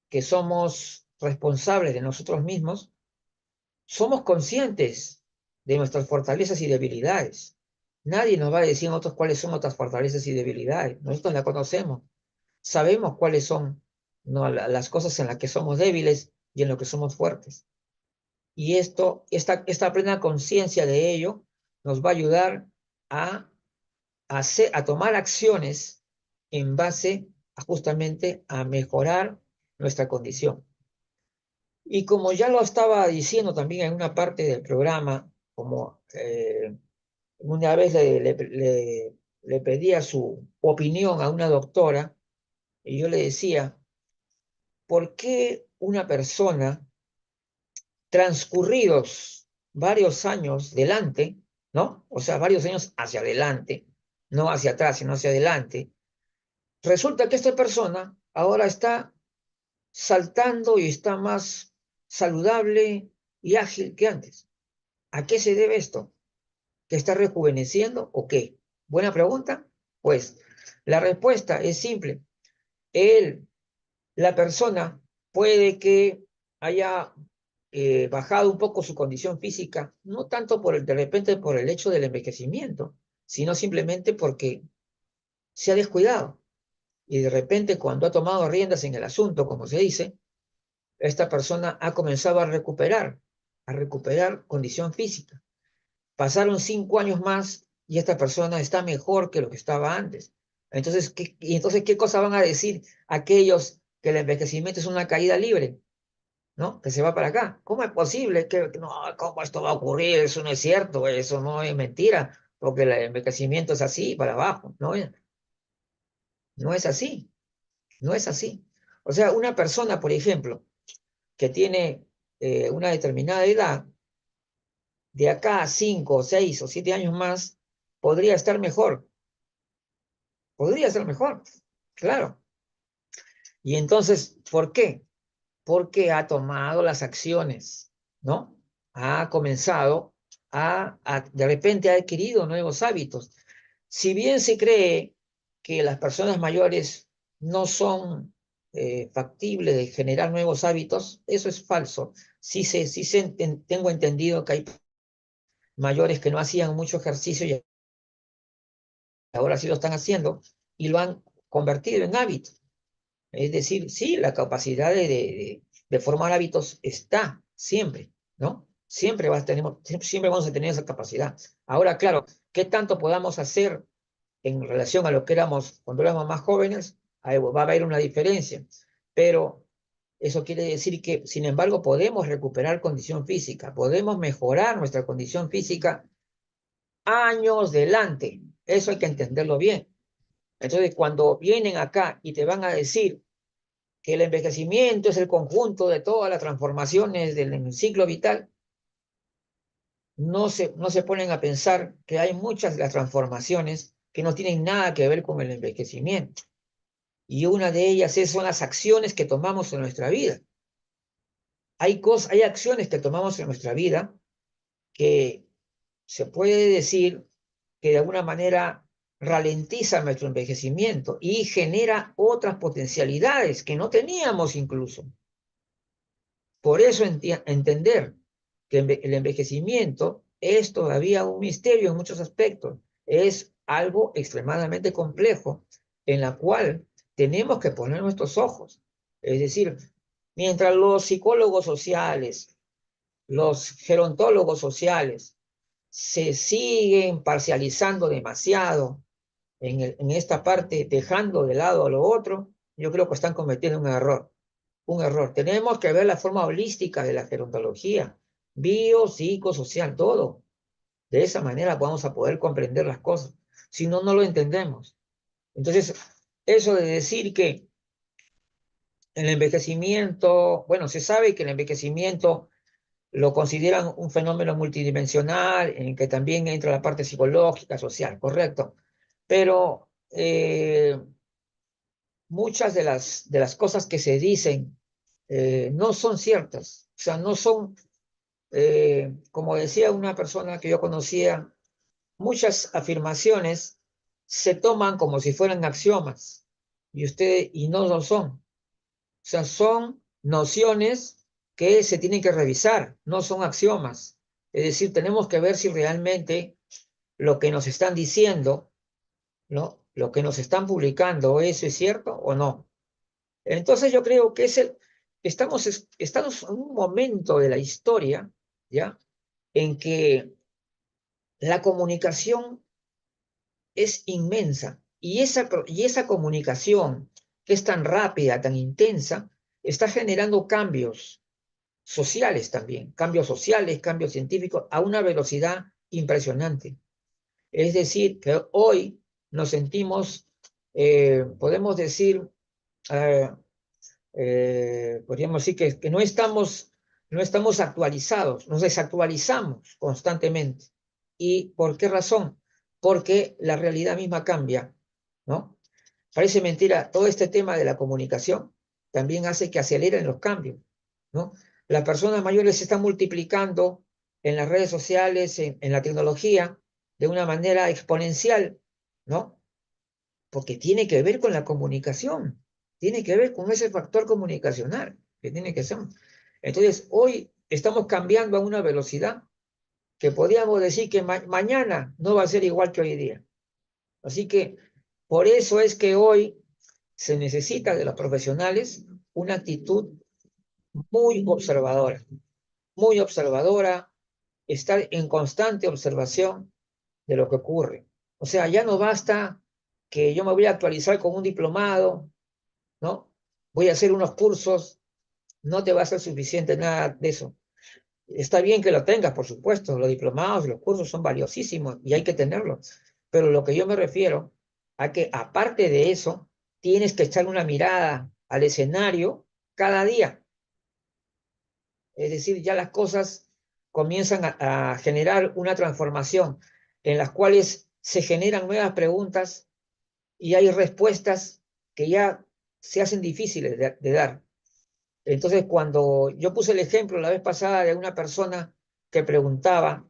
que somos responsables de nosotros mismos, somos conscientes de nuestras fortalezas y debilidades. Nadie nos va a decir a nosotros cuáles son nuestras fortalezas y debilidades. Nosotros las conocemos. Sabemos cuáles son, ¿no?, las cosas en las que somos débiles y en lo que somos fuertes. Y esta plena conciencia de ello nos va a ayudar a, a tomar acciones en base justamente a mejorar nuestra condición. Y como ya lo estaba diciendo también en una parte del programa, como una vez le pedía su opinión a una doctora, y yo le decía, ¿por qué una persona, transcurridos varios años delante, ¿no? O sea, varios años hacia adelante, no hacia atrás, sino hacia adelante, resulta que esta persona ahora está saltando y está más saludable y ágil que antes? ¿A qué se debe esto? ¿Que está rejuveneciendo o qué? Buena pregunta. Pues la respuesta es simple. La persona puede que haya bajado un poco su condición física, no tanto de repente por el hecho del envejecimiento, sino simplemente porque se ha descuidado. Y de repente, cuando ha tomado riendas en el asunto, como se dice, esta persona ha comenzado a recuperar condición física. Pasaron 5 años más y esta persona está mejor que lo que estaba antes. Entonces, ¿qué cosa van a decir aquellos que el envejecimiento es una caída libre, ¿no? Que se va para acá. ¿Cómo es posible no, cómo esto va a ocurrir? Eso no es cierto, eso no es mentira, porque el envejecimiento es así, para abajo, ¿no? No es así, no es así. O sea, una persona, por ejemplo, que tiene una determinada edad, de acá a 5, 6 o 7 años más, podría estar mejor, claro. Y entonces, ¿por qué? Porque ha tomado las acciones, ¿no? Ha comenzado de repente ha adquirido nuevos hábitos. Si bien se cree que las personas mayores no son factibles de generar nuevos hábitos, eso es falso. Tengo entendido que hay mayores que no hacían mucho ejercicio y ahora sí lo están haciendo y lo han convertido en hábito. Es decir, sí, la capacidad de formar hábitos está siempre, ¿no? Siempre vamos a tener esa capacidad. Ahora, claro, ¿qué tanto podamos hacer en relación a lo que éramos cuando éramos más jóvenes? Ahí va a haber una diferencia, pero eso quiere decir que, sin embargo, podemos recuperar condición física, podemos mejorar nuestra condición física años delante. Eso hay que entenderlo bien. Entonces, cuando vienen acá y te van a decir que el envejecimiento es el conjunto de todas las transformaciones del ciclo vital, no se ponen a pensar que hay muchas de las transformaciones que no tienen nada que ver con el envejecimiento. Y una de ellas son las acciones que tomamos en nuestra vida. Hay acciones que tomamos en nuestra vida que se puede decir que de alguna manera ralentiza nuestro envejecimiento y genera otras potencialidades que no teníamos incluso. Por eso entender que el envejecimiento es todavía un misterio en muchos aspectos. Es algo extremadamente complejo en la cual tenemos que poner nuestros ojos. Es decir, mientras los psicólogos sociales, los gerontólogos sociales se siguen parcializando demasiado en esta parte, dejando de lado a lo otro, yo creo que están cometiendo un error. Un error. Tenemos que ver la forma holística de la gerontología, psicosocial, todo. De esa manera vamos a poder comprender las cosas. Si no, no lo entendemos. Entonces, eso de decir que el envejecimiento, bueno, se sabe que el envejecimiento lo consideran un fenómeno multidimensional en el que también entra la parte psicológica, social, correcto. Pero muchas de las cosas que se dicen no son ciertas. O sea, no son, como decía una persona que yo conocía, muchas afirmaciones se toman como si fueran axiomas y no lo son. O sea, son nociones que se tienen que revisar, no son axiomas. Es decir, tenemos que ver si realmente lo que nos están diciendo, ¿no? Lo que nos están publicando, ¿eso es cierto o no? Entonces yo creo que estamos en un momento de la historia, ¿ya? En que la comunicación es inmensa y esa comunicación que es tan rápida, tan intensa, está generando cambios sociales también, cambios científicos a una velocidad impresionante. Es decir, que hoy nos sentimos, podemos decir, eh, podríamos decir que no estamos actualizados, nos desactualizamos constantemente. ¿Y por qué razón? Porque la realidad misma cambia, ¿no? Parece mentira, todo este tema de la comunicación también hace que aceleren los cambios, ¿no? Las personas mayores se están multiplicando en las redes sociales, en la tecnología, de una manera exponencial, ¿no? Porque tiene que ver con la comunicación, tiene que ver con ese factor comunicacional que tiene que ser. Entonces, hoy estamos cambiando a una velocidad que podríamos decir que mañana no va a ser igual que hoy día. Así que por eso es que hoy se necesita de los profesionales una actitud muy observadora, estar en constante observación de lo que ocurre. O sea, ya no basta que yo me voy a actualizar con un diplomado, ¿no? Voy a hacer unos cursos, no te va a ser suficiente nada de eso. Está bien que lo tengas, por supuesto, los diplomados, los cursos son valiosísimos y hay que tenerlos. Pero lo que yo me refiero a que aparte de eso, tienes que echar una mirada al escenario cada día. Es decir, ya las cosas comienzan a generar una transformación en las cuales se generan nuevas preguntas y hay respuestas que ya se hacen difíciles de dar. Entonces, cuando yo puse el ejemplo la vez pasada de una persona que preguntaba,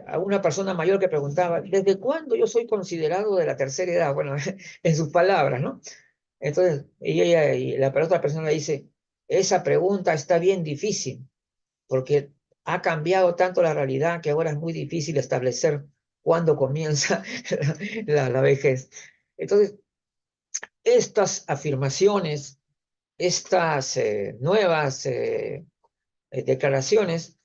a una persona mayor que preguntaba, ¿desde cuándo yo soy considerado de la tercera edad? Bueno, en sus palabras, ¿no? Entonces, y la otra persona dice, esa pregunta está bien difícil, porque ha cambiado tanto la realidad que ahora es muy difícil establecer cuándo comienza la vejez. Entonces, estas afirmaciones, estas nuevas declaraciones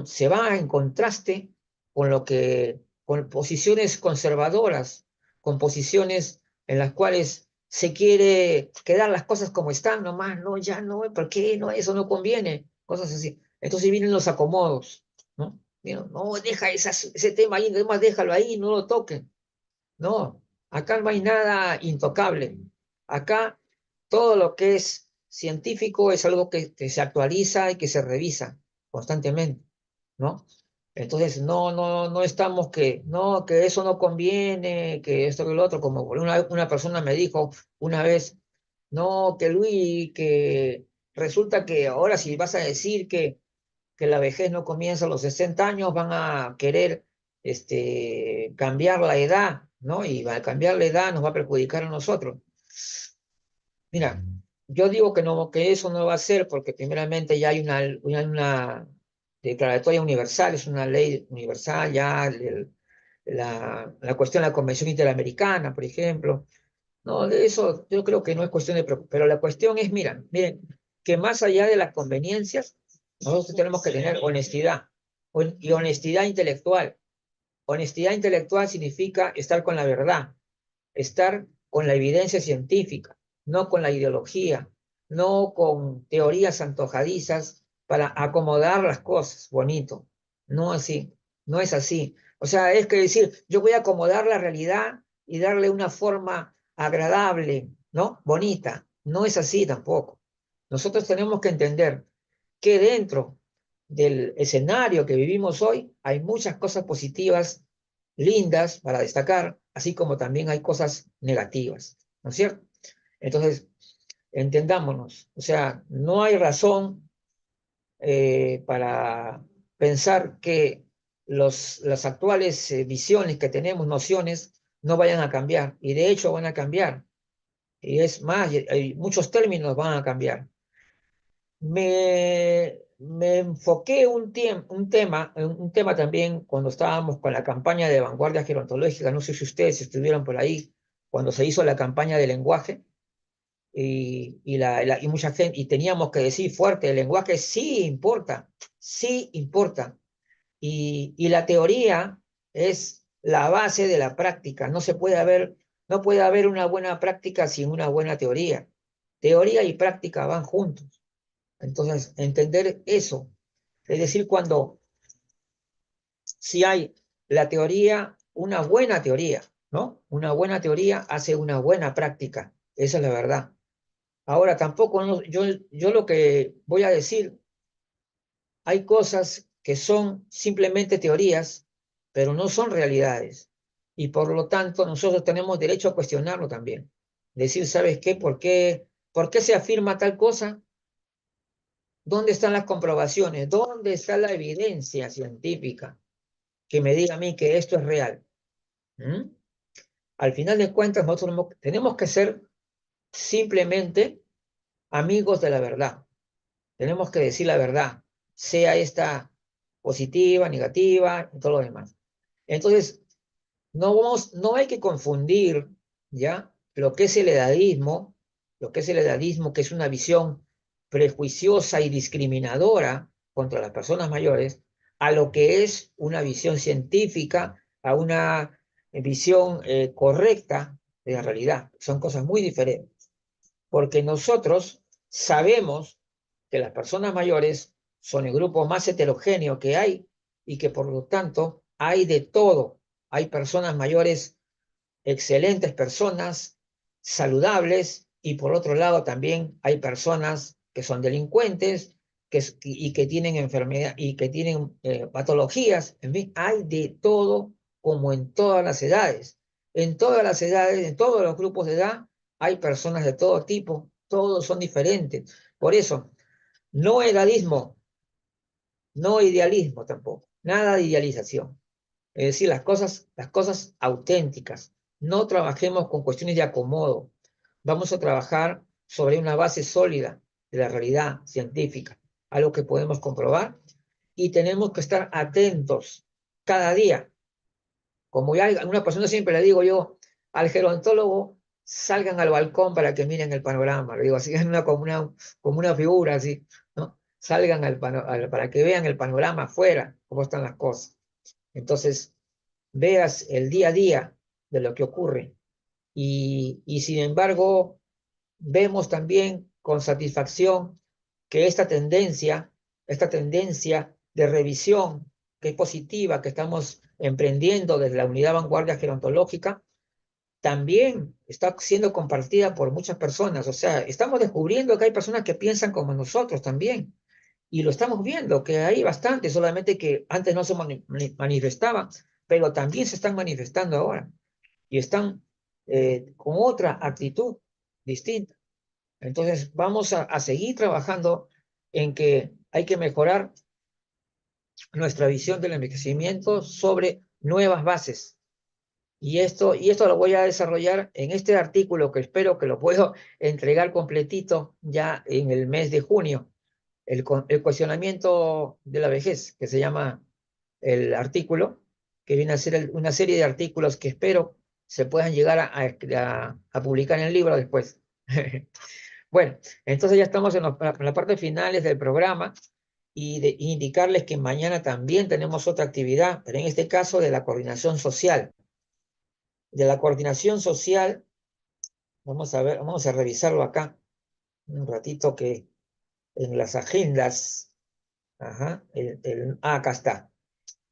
se va en contraste con posiciones conservadoras, con posiciones en las cuales se quiere quedar las cosas como están, nomás, no, ya no, ¿por qué? No, eso no conviene, cosas así. Entonces vienen los acomodos, ¿no? Mira, no, deja ese tema ahí, además déjalo ahí, no lo toquen. No, acá no hay nada intocable. Acá todo lo que es científico es algo que se actualiza y que se revisa constantemente, ¿no? Entonces, no estamos no, que eso no conviene, que esto que lo otro, como una persona me dijo una vez, no, que Luis, que resulta que ahora si vas a decir que la vejez no comienza a los 60 años, van a querer cambiar la edad, ¿no? Y al cambiar la edad nos va a perjudicar a nosotros. Mira, yo digo que no, que eso no va a ser porque primeramente ya hay una declaratoria universal, es una ley universal, ya la cuestión de la Convención Interamericana, por ejemplo. No, de eso yo creo que no es cuestión de preocupación, pero la cuestión es, miren, que más allá de las conveniencias, nosotros tenemos que tener honestidad y honestidad intelectual. Honestidad intelectual significa estar con la verdad, estar con la evidencia científica, no con la ideología, no con teorías antojadizas para acomodar las cosas, bonito. No así, no es así. O sea, es que decir, yo voy a acomodar la realidad y darle una forma agradable, ¿no? Bonita. No es así tampoco. Nosotros tenemos que entender que dentro del escenario que vivimos hoy hay muchas cosas positivas, lindas para destacar, así como también hay cosas negativas, ¿no es cierto? Entonces, entendámonos, o sea, no hay razón para pensar que las actuales visiones que tenemos, nociones, no vayan a cambiar, y de hecho van a cambiar, y es más, hay muchos términos van a cambiar. Me enfoqué un tema también cuando estábamos con la campaña de vanguardia gerontológica, no sé si ustedes estuvieron por ahí, cuando se hizo la campaña de lenguaje, y mucha gente, y teníamos que decir fuerte, el lenguaje sí importa, y la teoría es la base de la práctica, no puede haber una buena práctica sin una buena teoría. Teoría y práctica van juntos. Entonces, entender eso, es decir, cuando si hay la teoría, una buena teoría, ¿no? Una buena teoría hace una buena práctica, esa es la verdad. Ahora, tampoco, yo lo que voy a decir, hay cosas que son simplemente teorías, pero no son realidades. Y por lo tanto, nosotros tenemos derecho a cuestionarlo también. Decir, ¿sabes qué? ¿Por qué se afirma tal cosa? ¿Dónde están las comprobaciones? ¿Dónde está la evidencia científica que me diga a mí que esto es real? ¿Mm? Al final de cuentas, nosotros tenemos que ser simplemente amigos de la verdad. Tenemos que decir la verdad, sea esta positiva, negativa, y todo lo demás. Entonces, no hay que confundir, ¿ya? Lo que es el edadismo, que es una visión prejuiciosa y discriminadora contra las personas mayores, a lo que es una visión científica, a una visión correcta de la realidad. Son cosas muy diferentes, porque nosotros sabemos que las personas mayores son el grupo más heterogéneo que hay y que por lo tanto hay de todo. Hay personas mayores, excelentes personas, saludables, y por otro lado también hay personas que son delincuentes y que tienen enfermedad y que tienen patologías. En fin, hay de todo como en todas las edades. En todas las edades, en todos los grupos de edad, hay personas de todo tipo, todos son diferentes. Por eso, no edadismo, no idealismo tampoco, nada de idealización. Es decir, las cosas auténticas. No trabajemos con cuestiones de acomodo. Vamos a trabajar sobre una base sólida de la realidad científica, algo que podemos comprobar, y tenemos que estar atentos cada día. Como ya a una persona siempre le digo yo, al gerontólogo, salgan al balcón para que miren el panorama. Le digo así, es como una figura así, ¿no? Salgan para que vean el panorama afuera, cómo están las cosas. Entonces, veas el día a día de lo que ocurre. Y sin embargo, vemos también con satisfacción que esta tendencia de revisión que es positiva, que estamos emprendiendo desde la Unidad Vanguardia Gerontológica, también está siendo compartida por muchas personas. O sea, estamos descubriendo que hay personas que piensan como nosotros también. Y lo estamos viendo, que hay bastante, solamente que antes no se manifestaban, pero también se están manifestando ahora. Y están con otra actitud distinta. Entonces, vamos a seguir trabajando en que hay que mejorar nuestra visión del envejecimiento sobre nuevas bases. Y esto lo voy a desarrollar en este artículo que espero que lo puedo entregar completito ya en el mes de junio. El cuestionamiento de la vejez, que se llama el artículo, que viene a ser una serie de artículos que espero se puedan llegar a publicar en el libro después. Bueno, entonces ya estamos en la parte finales del programa y de indicarles que mañana también tenemos otra actividad, pero en este caso de la coordinación social. De la coordinación social, vamos a ver, vamos a revisarlo acá un ratito que en las agendas, ajá, acá está.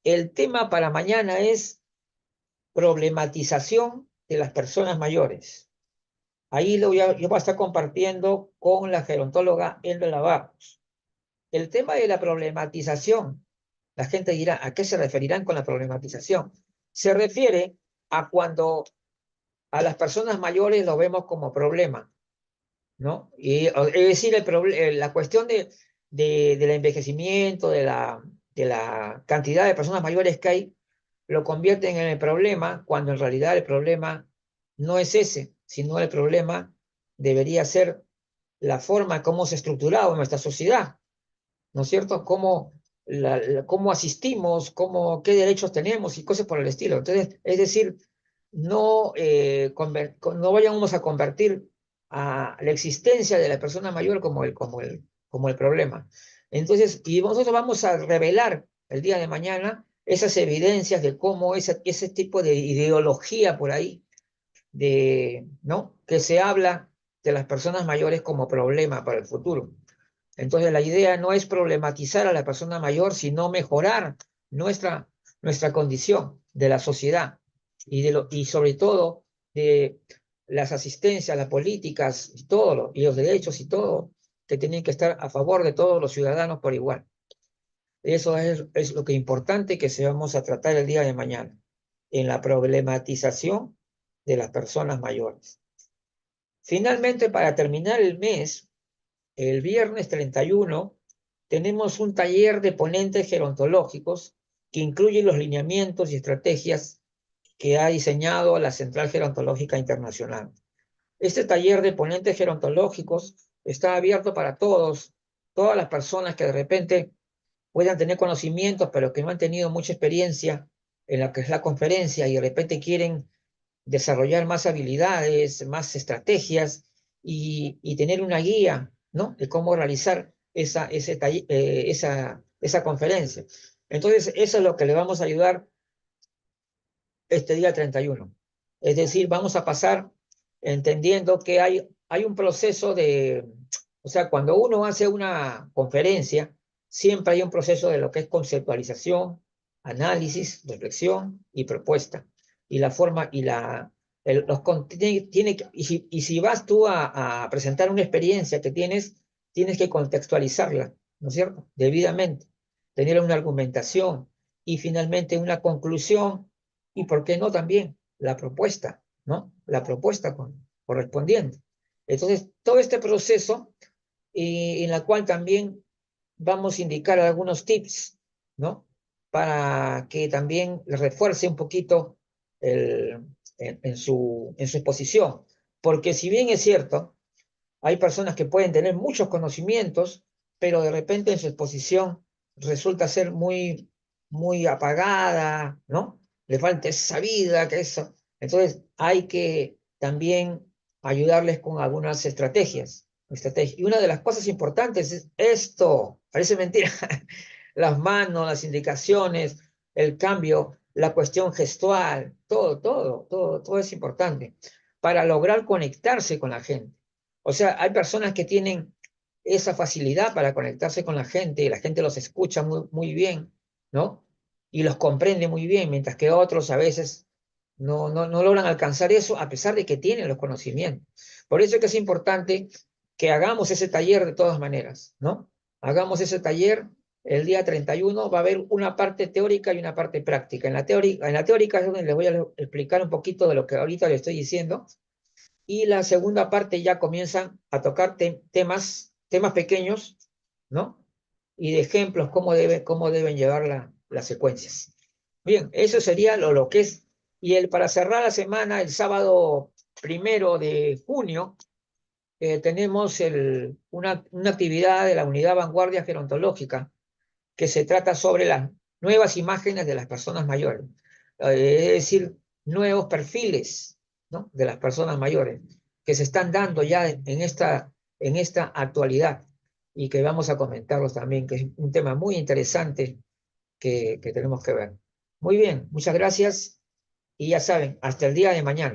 El tema para mañana es problematización de las personas mayores. Ahí yo voy a estar compartiendo con la gerontóloga Elda Barros. El tema de la problematización, la gente dirá, ¿a qué se referirán con la problematización? Se refiere a cuando a las personas mayores lo vemos como problema, ¿no? Es decir, la cuestión del envejecimiento, de la cantidad de personas mayores que hay, lo convierten en el problema, cuando en realidad el problema no es ese, sino el problema debería ser la forma como se ha estructurado nuestra sociedad, ¿no es cierto? Cómo asistimos, qué derechos tenemos y cosas por el estilo. Entonces, es decir, no vayamos a convertir a la existencia de la persona mayor como el problema. Entonces, y nosotros vamos a revelar el día de mañana esas evidencias de cómo ese tipo de ideología por ahí, ¿no? Que se habla de las personas mayores como problema para el futuro. Entonces, la idea no es problematizar a la persona mayor, sino mejorar nuestra, nuestra condición de la sociedad y sobre todo de las asistencias, las políticas y los derechos y todo que tienen que estar a favor de todos los ciudadanos por igual. Eso es lo que importante que se vamos a tratar el día de mañana, en la problematización de las personas mayores. Finalmente, para terminar el mes, el viernes 31 tenemos un taller de ponentes gerontológicos que incluye los lineamientos y estrategias que ha diseñado la Central Gerontológica Internacional. Este taller de ponentes gerontológicos está abierto para todas las personas que de repente puedan tener conocimientos, pero que no han tenido mucha experiencia en lo que es la conferencia y de repente quieren desarrollar más habilidades, más estrategias y tener una guía, ¿no? De cómo realizar esa conferencia. Entonces, eso es lo que le vamos a ayudar este día 31. Es decir, vamos a pasar entendiendo que hay un proceso o sea, cuando uno hace una conferencia, siempre hay un proceso de lo que es conceptualización, análisis, reflexión y propuesta. Y la forma y y si vas tú a presentar una experiencia que tienes que contextualizarla, ¿no es cierto? Debidamente, tener una argumentación y finalmente una conclusión y, ¿por qué no también la propuesta, ¿no? La propuesta correspondiente. Entonces, todo este proceso en la cual también vamos a indicar algunos tips, ¿no? Para que también refuerce un poquito en su exposición. Porque si bien es cierto, hay personas que pueden tener muchos conocimientos, pero de repente en su exposición resulta ser muy apagada, ¿no? Le falta esa vida, que eso. Entonces hay que también ayudarles con algunas estrategias. Y una de las cosas importantes es esto, parece mentira, las manos, las indicaciones, el cambio, la cuestión gestual, todo es importante para lograr conectarse con la gente. O sea, hay personas que tienen esa facilidad para conectarse con y la gente los escucha muy bien, ¿no? Y los comprende muy bien, mientras que otros a veces no logran alcanzar eso a pesar de que tienen los conocimientos. Por eso es que es importante que hagamos ese taller de todas maneras, ¿no? Hagamos ese taller el día 31, va a haber una parte teórica y una parte práctica. En la teórica es donde les voy a explicar un poquito de lo que ahorita les estoy diciendo, y la segunda parte ya comienzan a tocar temas pequeños, ¿no? Y de ejemplos, cómo deben llevar las secuencias. Bien, eso sería lo que es. Para cerrar la semana, el sábado 1 de junio, tenemos una actividad de la Unidad Vanguardia Gerontológica que se trata sobre las nuevas imágenes de las personas mayores, es decir, nuevos perfiles, ¿no? De las personas mayores que se están dando ya en esta actualidad y que vamos a comentarlos también, que es un tema muy interesante que tenemos que ver. Muy bien, muchas gracias y ya saben, hasta el día de mañana.